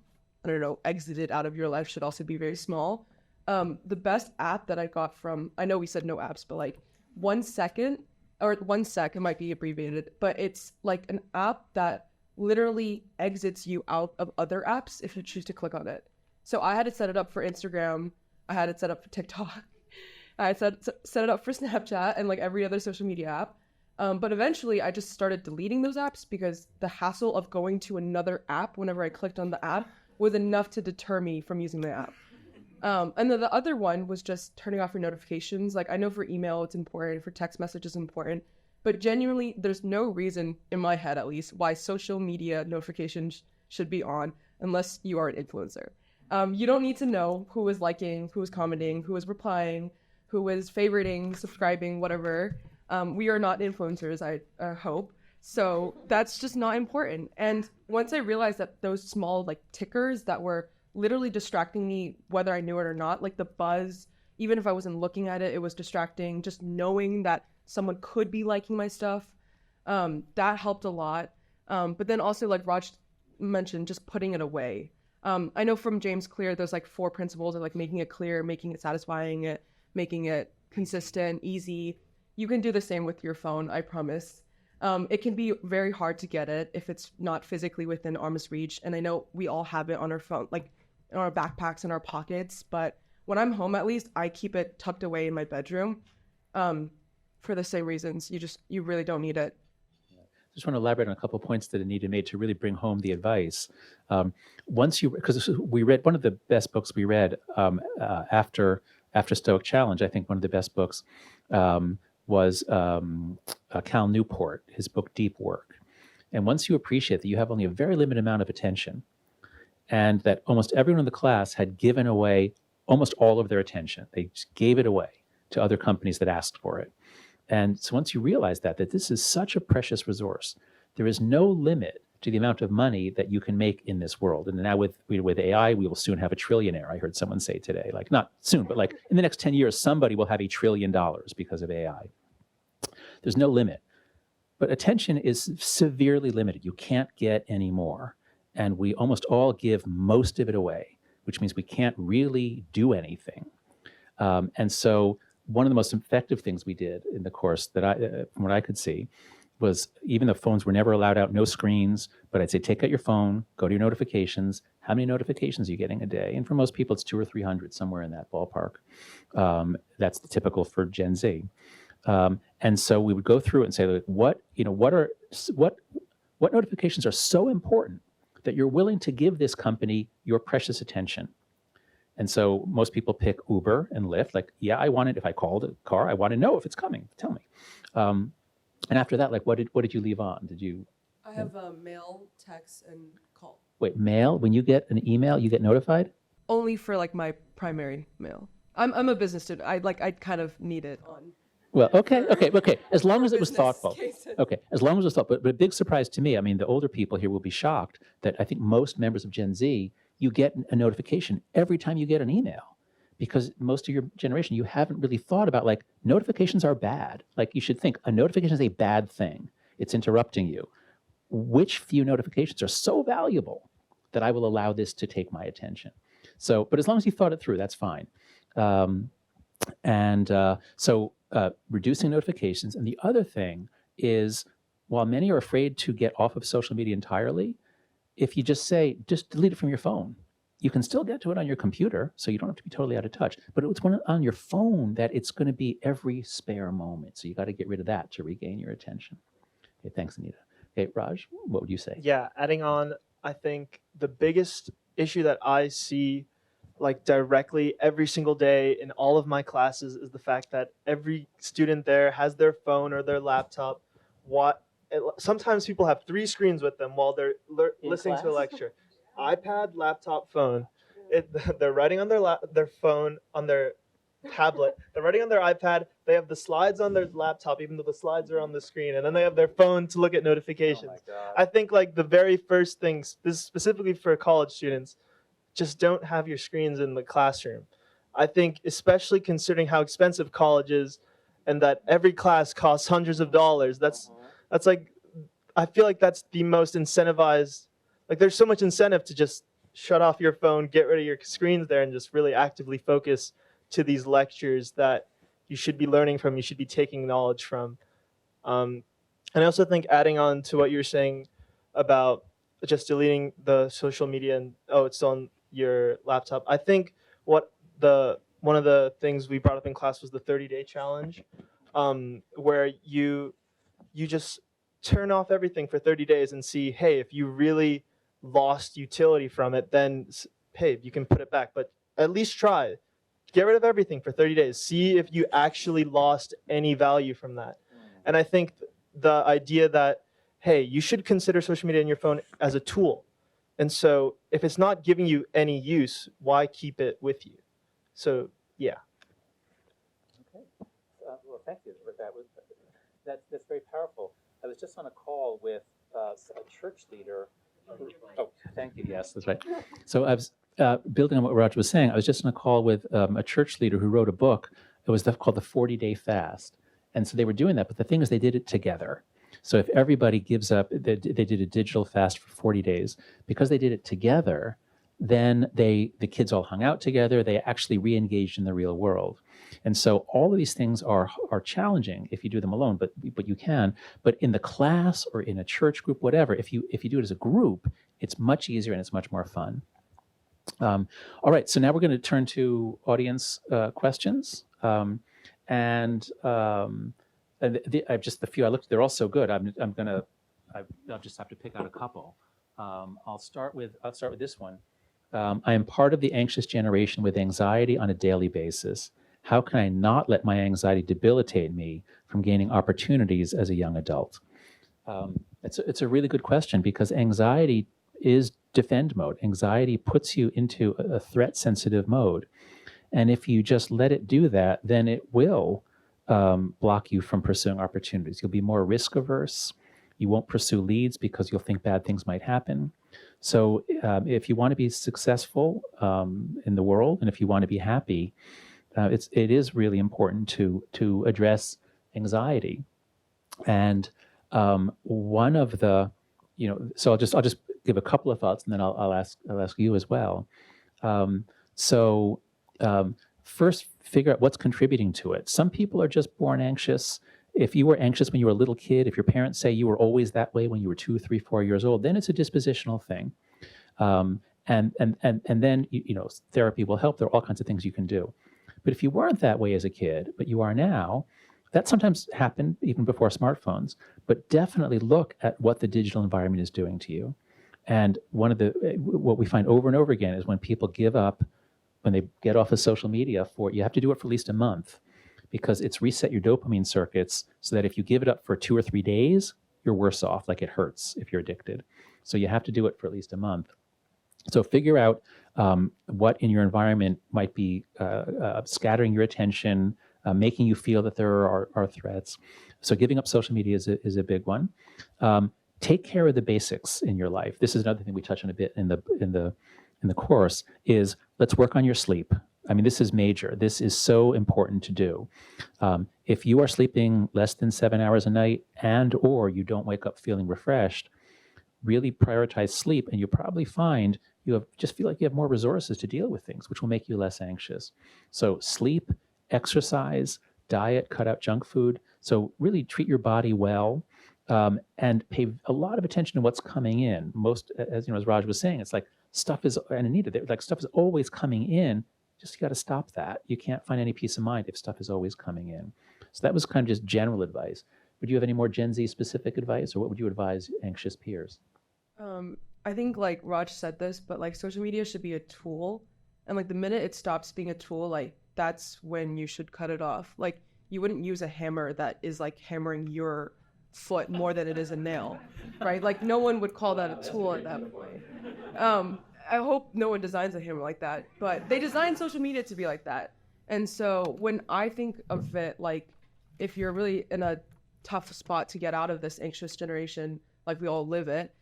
exited out of your life should also be very small. The best app that I got from, I know we said no apps, but 1 second or 1 sec, it might be abbreviated, but it's an app that literally exits you out of other apps if you choose to click on it. So I had to set it up for Instagram. I had it set up for TikTok. I had set it up for Snapchat and like every other social media app. But eventually I just started deleting those apps because the hassle of going to another app whenever I clicked on the app was enough to deter me from using the app. And then the other one was just turning off your notifications. Like I know for email it's important, for text message it's important, but genuinely there's no reason, in my head at least, why social media notifications should be on unless you are an influencer. You don't need to know who is liking, who is commenting, who is replying, who is favoriting, subscribing, whatever. We are not influencers, I hope. So that's just not important. And once I realized that those small like tickers that were literally distracting me, whether I knew it or not, like the buzz, even if I wasn't looking at it, it was distracting. Just knowing that someone could be liking my stuff, that helped a lot. But then also, like Raj mentioned, just putting it away. I know from James Clear, there's like 4 principles of like making it clear, making it satisfying, making it consistent, easy. You can do the same with your phone, I promise. It can be very hard to get it if it's not physically within arm's reach. And I know we all have it on our phone, like in our backpacks, in our pockets. But when I'm home, at least, I keep it tucked away in my bedroom for the same reasons. You really don't need it. Just want to elaborate on a couple of points that Anita made to really bring home the advice. Because we read one of the best books we read after Stoic Challenge, I think one of the best books was Cal Newport, his book Deep Work. And once you appreciate that you have only a very limited amount of attention, and that almost everyone in the class had given away almost all of their attention, they just gave it away to other companies that asked for it. And so once you realize that this is such a precious resource, there is no limit to the amount of money that you can make in this world. And now with AI, we will soon have a trillionaire. I heard someone say today, like not soon, but like in the next 10 years, somebody will have $1 trillion because of AI. There's no limit. But attention is severely limited. You can't get any more. And we almost all give most of it away, which means we can't really do anything. And so one of the most effective things we did in the course that from what I could see, was even though phones were never allowed out, no screens, but I'd say take out your phone, go to your notifications. How many notifications are you getting a day? And for most people, it's 200 or 300, somewhere in that ballpark. That's the typical for Gen Z. And so we would go through it and say, like, what notifications are so important that you're willing to give this company your precious attention? And so most people pick Uber and Lyft. Like, yeah, I want it. If I called a car, I want to know if it's coming. Tell me. And after that, like, what did you leave on? Did you? I have mail, text, and call. Wait, mail? When you get an email, you get notified? Only for like my primary mail. I'm a business student. I kind of need it on. Well, okay. As long as it was business thoughtful. cases. Okay, as long as it was thoughtful. But a big surprise to me, I mean, the older people here will be shocked that I think most members of Gen Z, you get a notification every time you get an email, because most of your generation, you haven't really thought about, like, notifications are bad. Like, you should think a notification is a bad thing. It's interrupting you. Which few notifications are so valuable that I will allow this to take my attention? So, but as long as you thought it through, that's fine. So reducing notifications. And the other thing is, while many are afraid to get off of social media entirely, if you just say, just delete it from your phone, you can still get to it on your computer, so you don't have to be totally out of touch. But it's when on your phone that it's going to be every spare moment. So you got to get rid of that to regain your attention. Okay, thanks, Anita. Okay, Raj, what would you say? Yeah, adding on, I think the biggest issue that I see, like, directly every single day in all of my classes is the fact that every student there has their phone or their laptop. Sometimes people have 3 screens with them while they're listening to a lecture. iPad, laptop, phone. They're writing on their phone, on their tablet. They're writing on their iPad. They have the slides on their laptop, even though the slides are on the screen. And then they have their phone to look at notifications. Oh my God. I think, like, the very first things, this is specifically for college students, just don't have your screens in the classroom. I think, especially considering how expensive college is and that every class costs hundreds of dollars, that's like, I feel like that's the most incentivized. Like, there's so much incentive to just shut off your phone, get rid of your screens there, and just really actively focus to these lectures that you should be learning from, you should be taking knowledge from. And I also think, adding on to what you're saying about just deleting the social media and, oh, it's on your laptop. I think what one of the things we brought up in class was the 30-day challenge, where you just turn off everything for 30 days and see, hey, if you really lost utility from it, then hey, you can put it back. But at least try. Get rid of everything for 30 days. See if you actually lost any value from that. And I think the idea that, hey, you should consider social media on your phone as a tool. And so if it's not giving you any use, why keep it with you? So, yeah. Okay. Well, thank you. That's very powerful. I was just on a call with a church leader. Oh, thank you. Yes, that's right. So I was building on what Roger was saying. I was just on a call with a church leader who wrote a book. It was called the 40-Day Fast. And so they were doing that, but the thing is they did it together. So if everybody gives up, they did a digital fast for 40 days. Because they did it together, then the kids all hung out together. They actually re-engaged in the real world. And so all of these things are challenging if you do them alone, but you can. But in the class or in a church group, whatever, if you do it as a group, it's much easier and it's much more fun. All right, so now we're going to turn to audience questions. I've just the few I looked, they're all so good. I'll just have to pick out a couple. I'll start with this one. I am part of the anxious generation with anxiety on a daily basis. How can I not let my anxiety debilitate me from gaining opportunities as a young adult? It's a really good question, because anxiety is defend mode. Anxiety puts you into a threat-sensitive mode. And if you just let it do that, then it will block you from pursuing opportunities. You'll be more risk-averse. You won't pursue leads because you'll think bad things might happen. So if you want to be successful in the world, and if you want to be happy, it is really important to address anxiety. And one of the, so I'll just give a couple of thoughts, and then I'll ask you as well. First, figure out what's contributing to it. Some people are just born anxious. If you were anxious when you were a little kid, if your parents say you were always that way when you were 2, 3, 4 years old, then it's a dispositional thing. And then therapy will help. There are all kinds of things you can do. But if you weren't that way as a kid, but you are now, that sometimes happened even before smartphones. But definitely look at what the digital environment is doing to you. And what we find over and over again is when people give up, when they get off of social media, you have to do it for at least a month, because it's reset your dopamine circuits so that if you give it up for 2 or 3 days, you're worse off, like it hurts if you're addicted. So you have to do it for at least a month. So figure out what in your environment might be scattering your attention, making you feel that there are threats. So giving up social media is a big one. Take care of the basics in your life. This is another thing we touch on a bit in the course, is let's work on your sleep. I mean, this is major. This is so important to do. If you are sleeping less than 7 hours a night or you don't wake up feeling refreshed, really prioritize sleep, and you'll probably find just feel like you have more resources to deal with things, which will make you less anxious. So sleep, exercise, diet, cut out junk food. So really treat your body well, and pay a lot of attention to what's coming in. As Raj was saying, it's like stuff is, and Anita, like stuff is always coming in. Just you got to stop that. You can't find any peace of mind if stuff is always coming in. So that was kind of just general advice. Would you have any more Gen Z specific advice, or what would you advise anxious peers? I think like Raj said this, but like social media should be a tool, and like the minute it stops being a tool, like that's when you should cut it off. Like you wouldn't use a hammer that is like hammering your foot more than it is a nail, right? Like no one would call that a tool at that point. I hope no one designs a hammer like that, but they design social media to be like that. And so when I think of it, like if you're really in a tough spot to get out of this anxious generation, like we all live it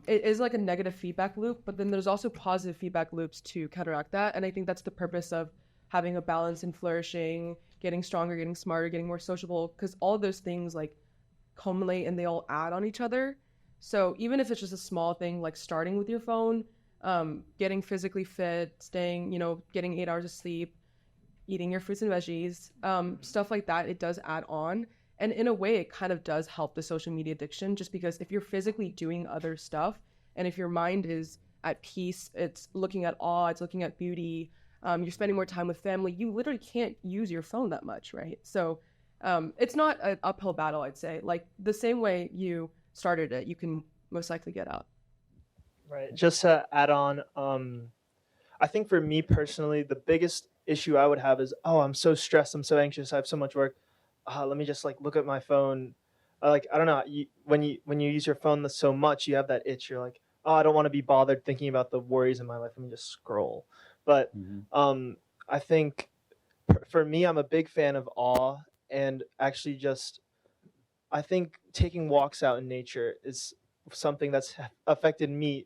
is like a negative feedback loop, but then there's also positive feedback loops to counteract that. And I think that's the purpose of having a balance and flourishing, getting stronger, getting smarter, getting more sociable, because all of those things like culminate and they all add on each other. So even if it's just a small thing, like starting with your phone, getting physically fit, staying, getting 8 hours of sleep, eating your fruits and veggies, stuff like that, it does add on. And in a way, it kind of does help the social media addiction, just because if you're physically doing other stuff And if your mind is at peace, it's looking at awe, it's looking at beauty, you're spending more time with family, you literally can't use your phone that much, right? So it's not an uphill battle, I'd say. Like the same way you started it, you can most likely get out. Right. Just to add on, I think for me personally, the biggest issue I would have is, oh, I'm so stressed, I'm so anxious, I have so much work. Let me just like look at my phone. Like I don't know, when you use your phone so much, you have that itch. You're like, oh, I don't want to be bothered thinking about the worries in my life. Let me just scroll. But I think for me, I'm a big fan of awe, and actually just I think taking walks out in nature is something that's affected me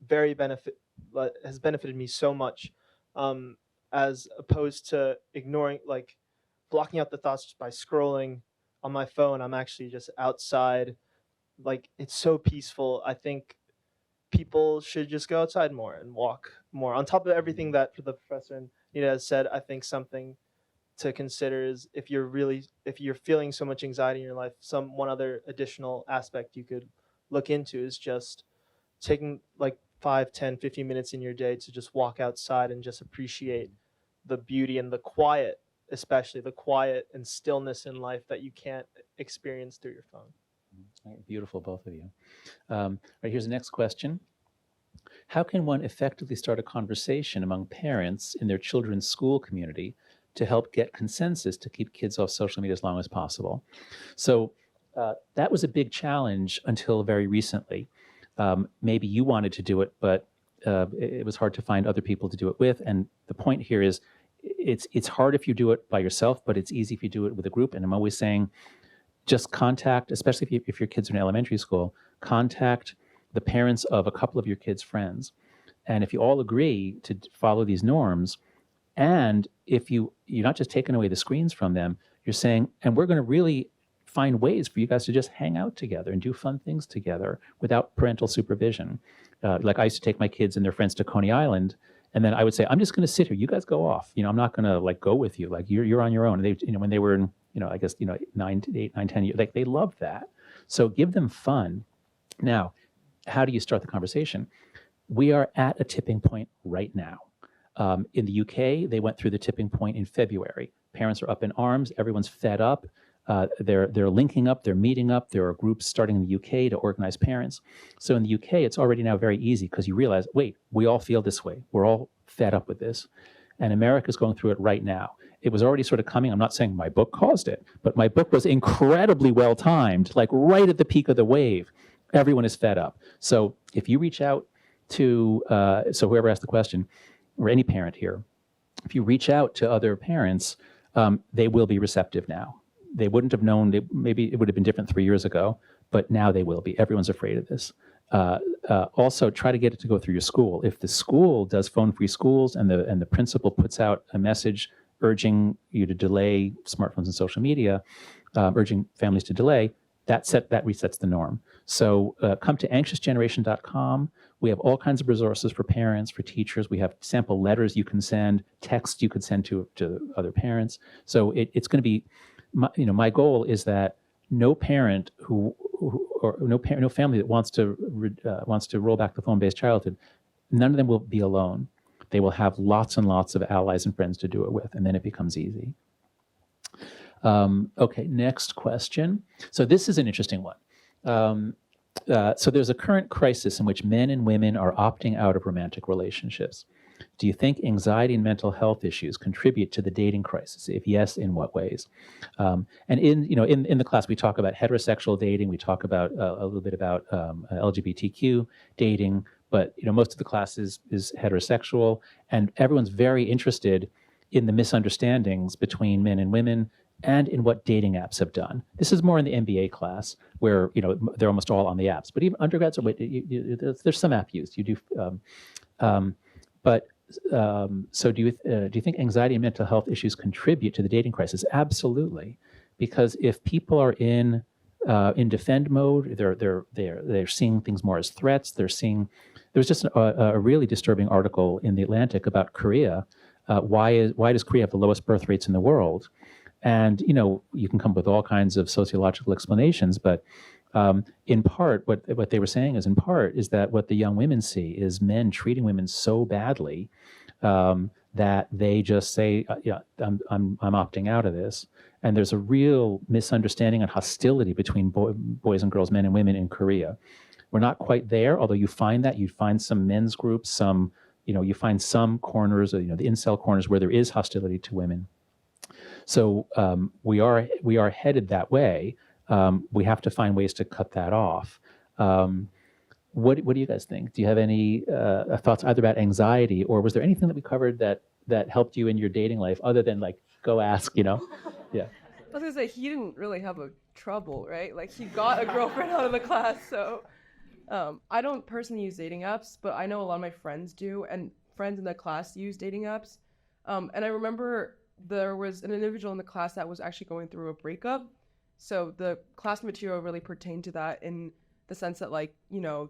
has benefited me so much, as opposed to ignoring, like blocking out the thoughts just by scrolling on my phone. I'm actually just outside. Like it's so peaceful. I think people should just go outside more and walk more. On top of everything that the professor and Nita has said, I think something to consider is if you're feeling so much anxiety in your life, one other additional aspect you could look into is just taking like 5, 10, 15 minutes in your day to just walk outside and just appreciate the beauty and the quiet, especially the quiet and stillness in life that you can't experience through your phone. Right, beautiful, both of you. Right, here's the next question. How can one effectively start a conversation among parents in their children's school community to help get consensus to keep kids off social media as long as possible? So that was a big challenge until very recently. Maybe you wanted to do it, but it was hard to find other people to do it with. And the point here is it's hard if you do it by yourself, but it's easy if you do it with a group. And I'm always saying, just contact, especially if your kids are in elementary school, contact the parents of a couple of your kids' friends. And if you all agree to follow these norms, and if you're not just taking away the screens from them, you're saying, and we're going to really find ways for you guys to just hang out together and do fun things together without parental supervision. Like I used to take my kids and their friends to Coney Island, and then I would say, I'm just going to sit here. You guys go off. I'm not going to like go with you. Like you're on your own. And they, when they were in, I guess, 8, 9, 10 years, like they loved that. So give them fun. Now, how do you start the conversation? We are at a tipping point right now. In the UK, they went through the tipping point in February. Parents are up in arms. Everyone's fed up. They're linking up. They're meeting up. There are groups starting in the UK to organize parents. So in the UK, it's already now very easy because you realize, wait, we all feel this way. We're all fed up with this. And America's going through it right now. It was already sort of coming. I'm not saying my book caused it, but my book was incredibly well timed, like right at the peak of the wave. Everyone is fed up. So if you reach out to, so whoever asked the question, or any parent here, if you reach out to other parents, they will be receptive now. They wouldn't have known, maybe it would have been different 3 years ago, but now they will be. Everyone's afraid of this. Also, try to get it to go through your school. If the school does phone-free schools and the principal puts out a message urging you to delay smartphones and social media, urging families to delay, that resets the norm. So come to anxiousgeneration.com. We have all kinds of resources for parents, for teachers. We have sample letters you can send, texts you could send to other parents. So it's going to be, my goal is that no parent no family that wants to roll back the phone-based childhood, none of them will be alone. They will have lots and lots of allies and friends to do it with, and then it becomes easy. Okay, next question. So this is an interesting one. So there's a current crisis in which men and women are opting out of romantic relationships. Do you think anxiety and mental health issues contribute to the dating crisis? If yes, in what ways? And in the class, we talk about heterosexual dating. We talk about a little bit about LGBTQ dating, but most of the class is heterosexual, and everyone's very interested in the misunderstandings between men and women and in what dating apps have done. This is more in the MBA class where they're almost all on the apps, but even undergrads, there's some app use. You do, so do you think anxiety and mental health issues contribute to the dating crisis? Absolutely, because if people are in defend mode, they're seeing things more as threats. There was just a really disturbing article in The Atlantic about Korea. Why does Korea have the lowest birth rates in the world? And you can come up with all kinds of sociological explanations, but In part, what they were saying is that what the young women see is men treating women so badly that they just say, "Yeah, I'm opting out of this." And there's a real misunderstanding and hostility between boys and girls, men and women in Korea. We're not quite there, although you find some men's groups, you find some corners, the incel corners where there is hostility to women. So we are headed that way. We have to find ways to cut that off. What do you guys think? Do you have any thoughts either about anxiety, or was there anything that we covered that helped you in your dating life other than like go ask, Yeah. I was gonna say, he didn't really have a trouble, right? Like, he got a girlfriend out of the class, so I don't personally use dating apps, but I know a lot of my friends do, and friends in the class use dating apps. And I remember there was an individual in the class that was actually going through a breakup. So the class material really pertained to that in the sense that, like,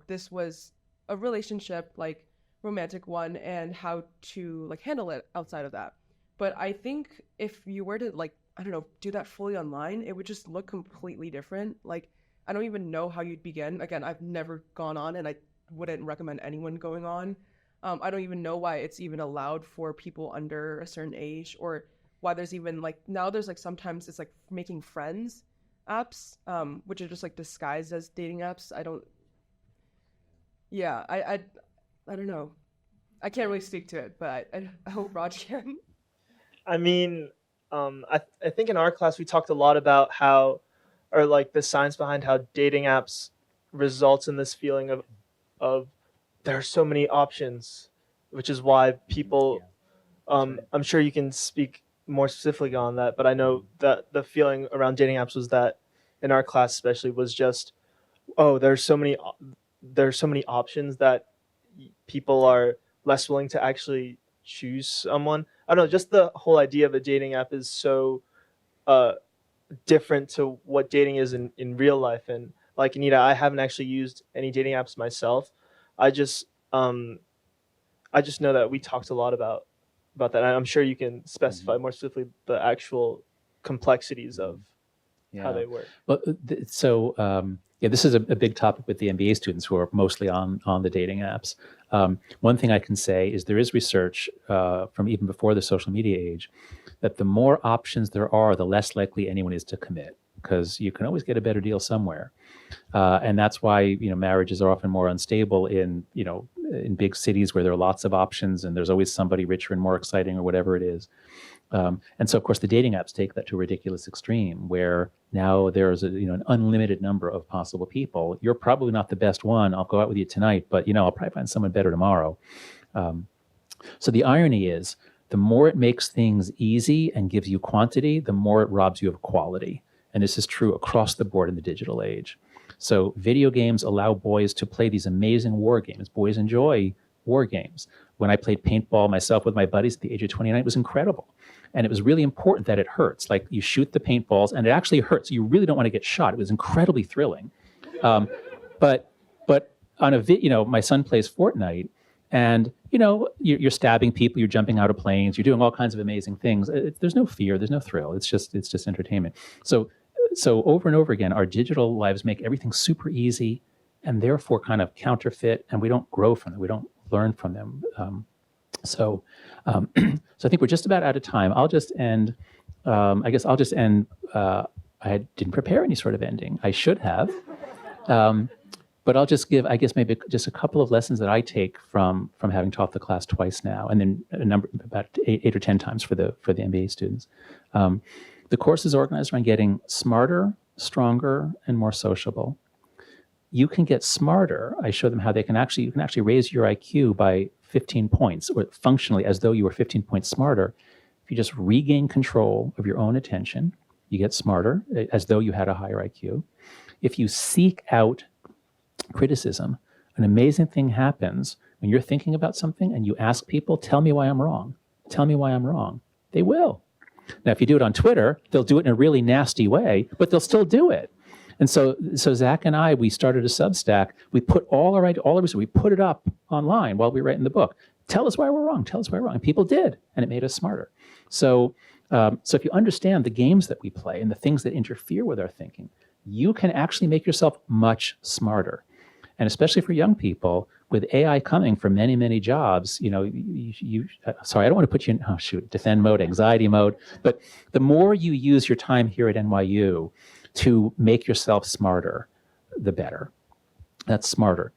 this was a relationship, like romantic one, and how to like handle it outside of that. But I think if you were to, like, I don't know, do that fully online, it would just look completely different. Like, I don't even know how you'd begin. Again, I've never gone on, and I wouldn't recommend anyone going on. I don't even know why it's even allowed for people under a certain age, or why there's even, like, now there's like sometimes it's like making friends apps, which are just like disguised as dating apps. I don't know. I can't really speak to it, but I hope Raj can. I mean, I think in our class we talked a lot about like the science behind how dating apps results in this feeling of there are so many options, which is why people, I'm sure you can speak more specifically on that, but I know that the feeling around dating apps was that in our class especially was just, oh, there's so many options that people are less willing to actually choose someone. I don't know, just the whole idea of a dating app is so different to what dating is in real life. And like Anita, I haven't actually used any dating apps myself. I just know that we talked a lot about that. I'm sure you can specify more specifically the actual complexities of how they work. Well, this is a big topic with the MBA students who are mostly on the dating apps. One thing I can say is there is research from even before the social media age that the more options there are, the less likely anyone is to commit, because you can always get a better deal somewhere. And that's why, marriages are often more unstable in big cities where there are lots of options and there's always somebody richer and more exciting or whatever it is. And so, of course, the dating apps take that to a ridiculous extreme where now there's an unlimited number of possible people. You're probably not the best one. I'll go out with you tonight, but, I'll probably find someone better tomorrow. So the irony is the more it makes things easy and gives you quantity, the more it robs you of quality. And this is true across the board in the digital age. So video games allow boys to play these amazing war games. Boys enjoy war games. When I played paintball myself with my buddies at the age of 29, it was incredible. And it was really important that it hurts. Like, you shoot the paintballs and it actually hurts. You really don't want to get shot. It was incredibly thrilling. But on my son plays Fortnite, and you're stabbing people, you're jumping out of planes, you're doing all kinds of amazing things. There's no fear, there's no thrill. It's just entertainment. So over and over again, our digital lives make everything super easy and therefore kind of counterfeit, and we don't grow from them. We don't learn from them. So I think we're just about out of time. I'll just end. I I didn't prepare any sort of ending. I should have. But I'll just give, I guess, maybe just a couple of lessons that I take from having taught the class twice now, and then about eight or 10 times for the MBA students. The course is organized around getting smarter, stronger, and more sociable. You can get smarter. I show them how you can actually raise your IQ by 15 points, or functionally as though you were 15 points smarter. If you just regain control of your own attention, you get smarter as though you had a higher IQ. If you seek out criticism, an amazing thing happens when you're thinking about something and you ask people, tell me why I'm wrong. Tell me why I'm wrong. They will. Now, if you do it on Twitter, they'll do it in a really nasty way, but they'll still do it. And so Zach and I, we started a Substack. We put all our research, we put it up online while we were writing the book. Tell us why we're wrong. Tell us why we're wrong. And people did, and it made us smarter. So if you understand the games that we play and the things that interfere with our thinking, you can actually make yourself much smarter. And especially for young people, with AI coming for many, many jobs, sorry, I don't want to put you in, defend mode, anxiety mode, but the more you use your time here at NYU to make yourself smarter, the better. That's smarter.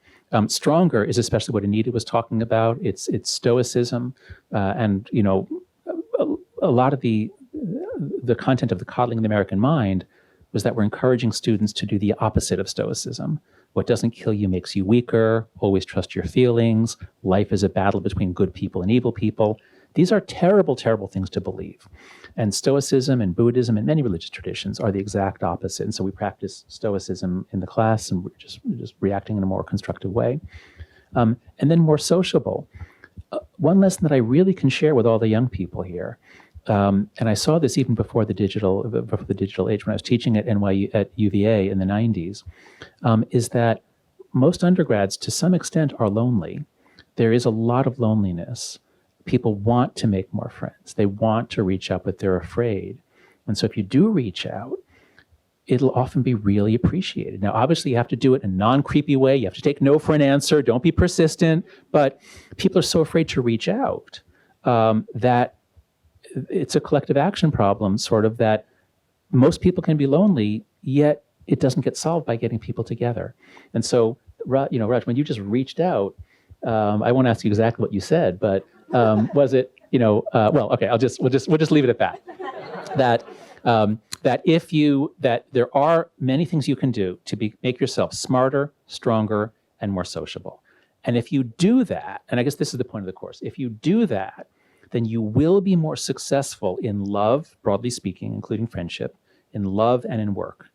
Stronger is especially what Anita was talking about. It's stoicism, and a lot of the content of the Coddling the American Mind was that we're encouraging students to do the opposite of stoicism. What doesn't kill you makes you weaker. Always trust your feelings. Life is a battle between good people and evil people. These are terrible, terrible things to believe. And Stoicism and Buddhism and many religious traditions are the exact opposite. And so we practice Stoicism in the class, and we're just reacting in a more constructive way. And then more sociable. One lesson that I really can share with all the young people here, and I saw this even before the digital age when I was teaching at NYU at UVA in the 90s, is that most undergrads to some extent are lonely. There is a lot of loneliness. People want to make more friends. They want to reach out, but they're afraid. And so if you do reach out, it'll often be really appreciated. Now, obviously, you have to do it in a non-creepy way. You have to take no for an answer. Don't be persistent. But people are so afraid to reach out that it's a collective action problem, sort of, that most people can be lonely, yet it doesn't get solved by getting people together. And so, Raj, when you just reached out, I won't ask you exactly what you said, but was it, well, okay, we'll just leave it at that. That there are many things you can do to make yourself smarter, stronger, and more sociable. And if you do that, and I guess this is the point of the course, if you do that, then you will be more successful in love, broadly speaking, including friendship, in love and in work.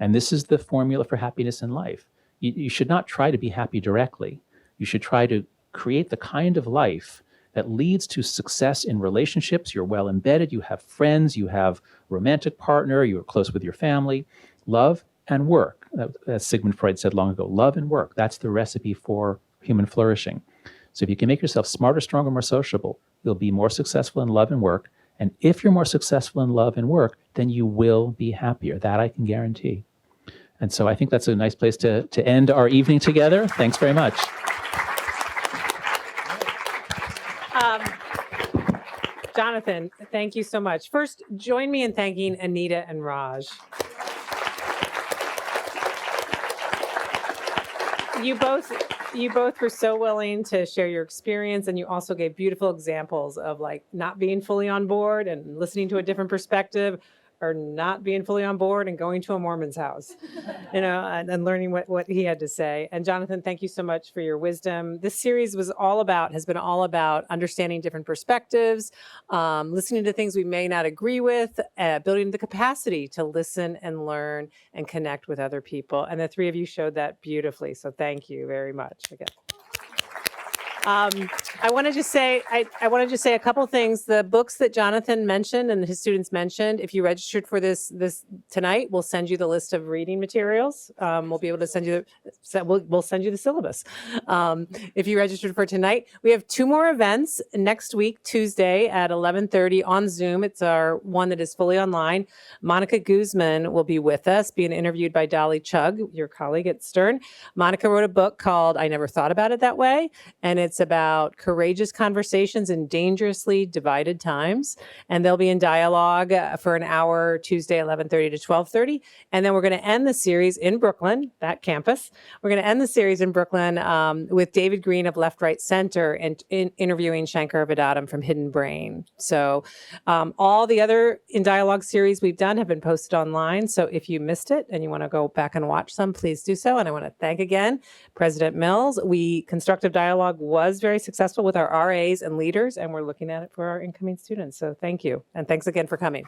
And this is the formula for happiness in life. You should not try to be happy directly. You should try to create the kind of life that leads to success in relationships. You're well embedded, you have friends, you have a romantic partner, you're close with your family. Love and work, as Sigmund Freud said long ago, love and work, that's the recipe for human flourishing. So if you can make yourself smarter, stronger, more sociable, you'll be more successful in love and work. And if you're more successful in love and work, then you will be happier. That I can guarantee. And so I think that's a nice place to end our evening together. Thanks very much. Jonathan, thank you so much. First, join me in thanking Anita and Raj. You both were so willing to share your experience, and you also gave beautiful examples of not being fully on board and listening to a different perspective, or not being fully on board and going to a Mormon's house, and learning what he had to say. And Jonathan, thank you so much for your wisdom. This series has been all about understanding different perspectives, listening to things we may not agree with, building the capacity to listen and learn and connect with other people. And the three of you showed that beautifully. So thank you very much again. I want to just say a couple things. The books that Jonathan mentioned and his students mentioned, if you registered for this tonight, we'll send you the list of reading materials. We'll be able to send you we'll send you the syllabus. If you registered for tonight, we have 2 more events next week, Tuesday at 11:30 on Zoom. It's our one that is fully online. Monica Guzman will be with us, being interviewed by Dolly Chugg, your colleague at Stern. Monica wrote a book called I Never Thought About It That Way, and it's about courageous conversations in dangerously divided times. And they'll be in dialogue for an hour, Tuesday, 11:30 to 12:30. And then we're going to end the series in Brooklyn, that campus. We're going to end the series in Brooklyn with David Green of Left, Right, Center and interviewing Shankar Vedantam from Hidden Brain. So all the other In Dialogue series we've done have been posted online. So if you missed it and you want to go back and watch some, please do so. And I want to thank again President Mills. Constructive Dialogue was very successful with our RAs and leaders, and we're looking at it for our incoming students. So thank you. And thanks again for coming.